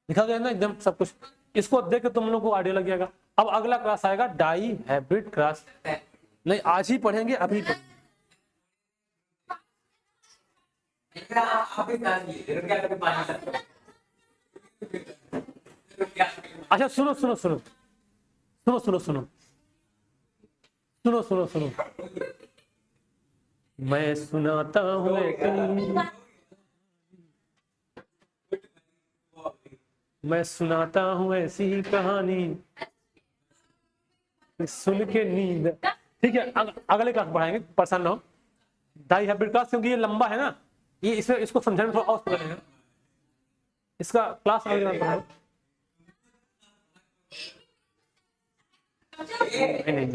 लिखा गया है ना एकदम सब कुछ। इसको देख के तुम लोग को आइडिया लग जाएगा। अब अगला क्लास आएगा डाई हाइब्रिड क्लास, नहीं आज ही पढ़ेंगे, अभी आप ही जान लीजिए, क्या कभी पानी लाते हो? अच्छा सुनो सुनो सुनो सुनो सुनो सुनो सुनो सुनो सुनो, मैं सुनाता हूँ मैं सुनाता हूँ ऐसी कहानी, सुन के नींद। ठीक है, अगले क्लास पढ़ाएंगे, परेशान ना हो। डाई हाइब्रिड क्लास, क्योंकि ये लंबा है ना, ये इसमें इसको समझाने में थोड़ा और समय लगेगा। इसका क्लास अगले क्लास पढ़ाएंगे। नहीं नहीं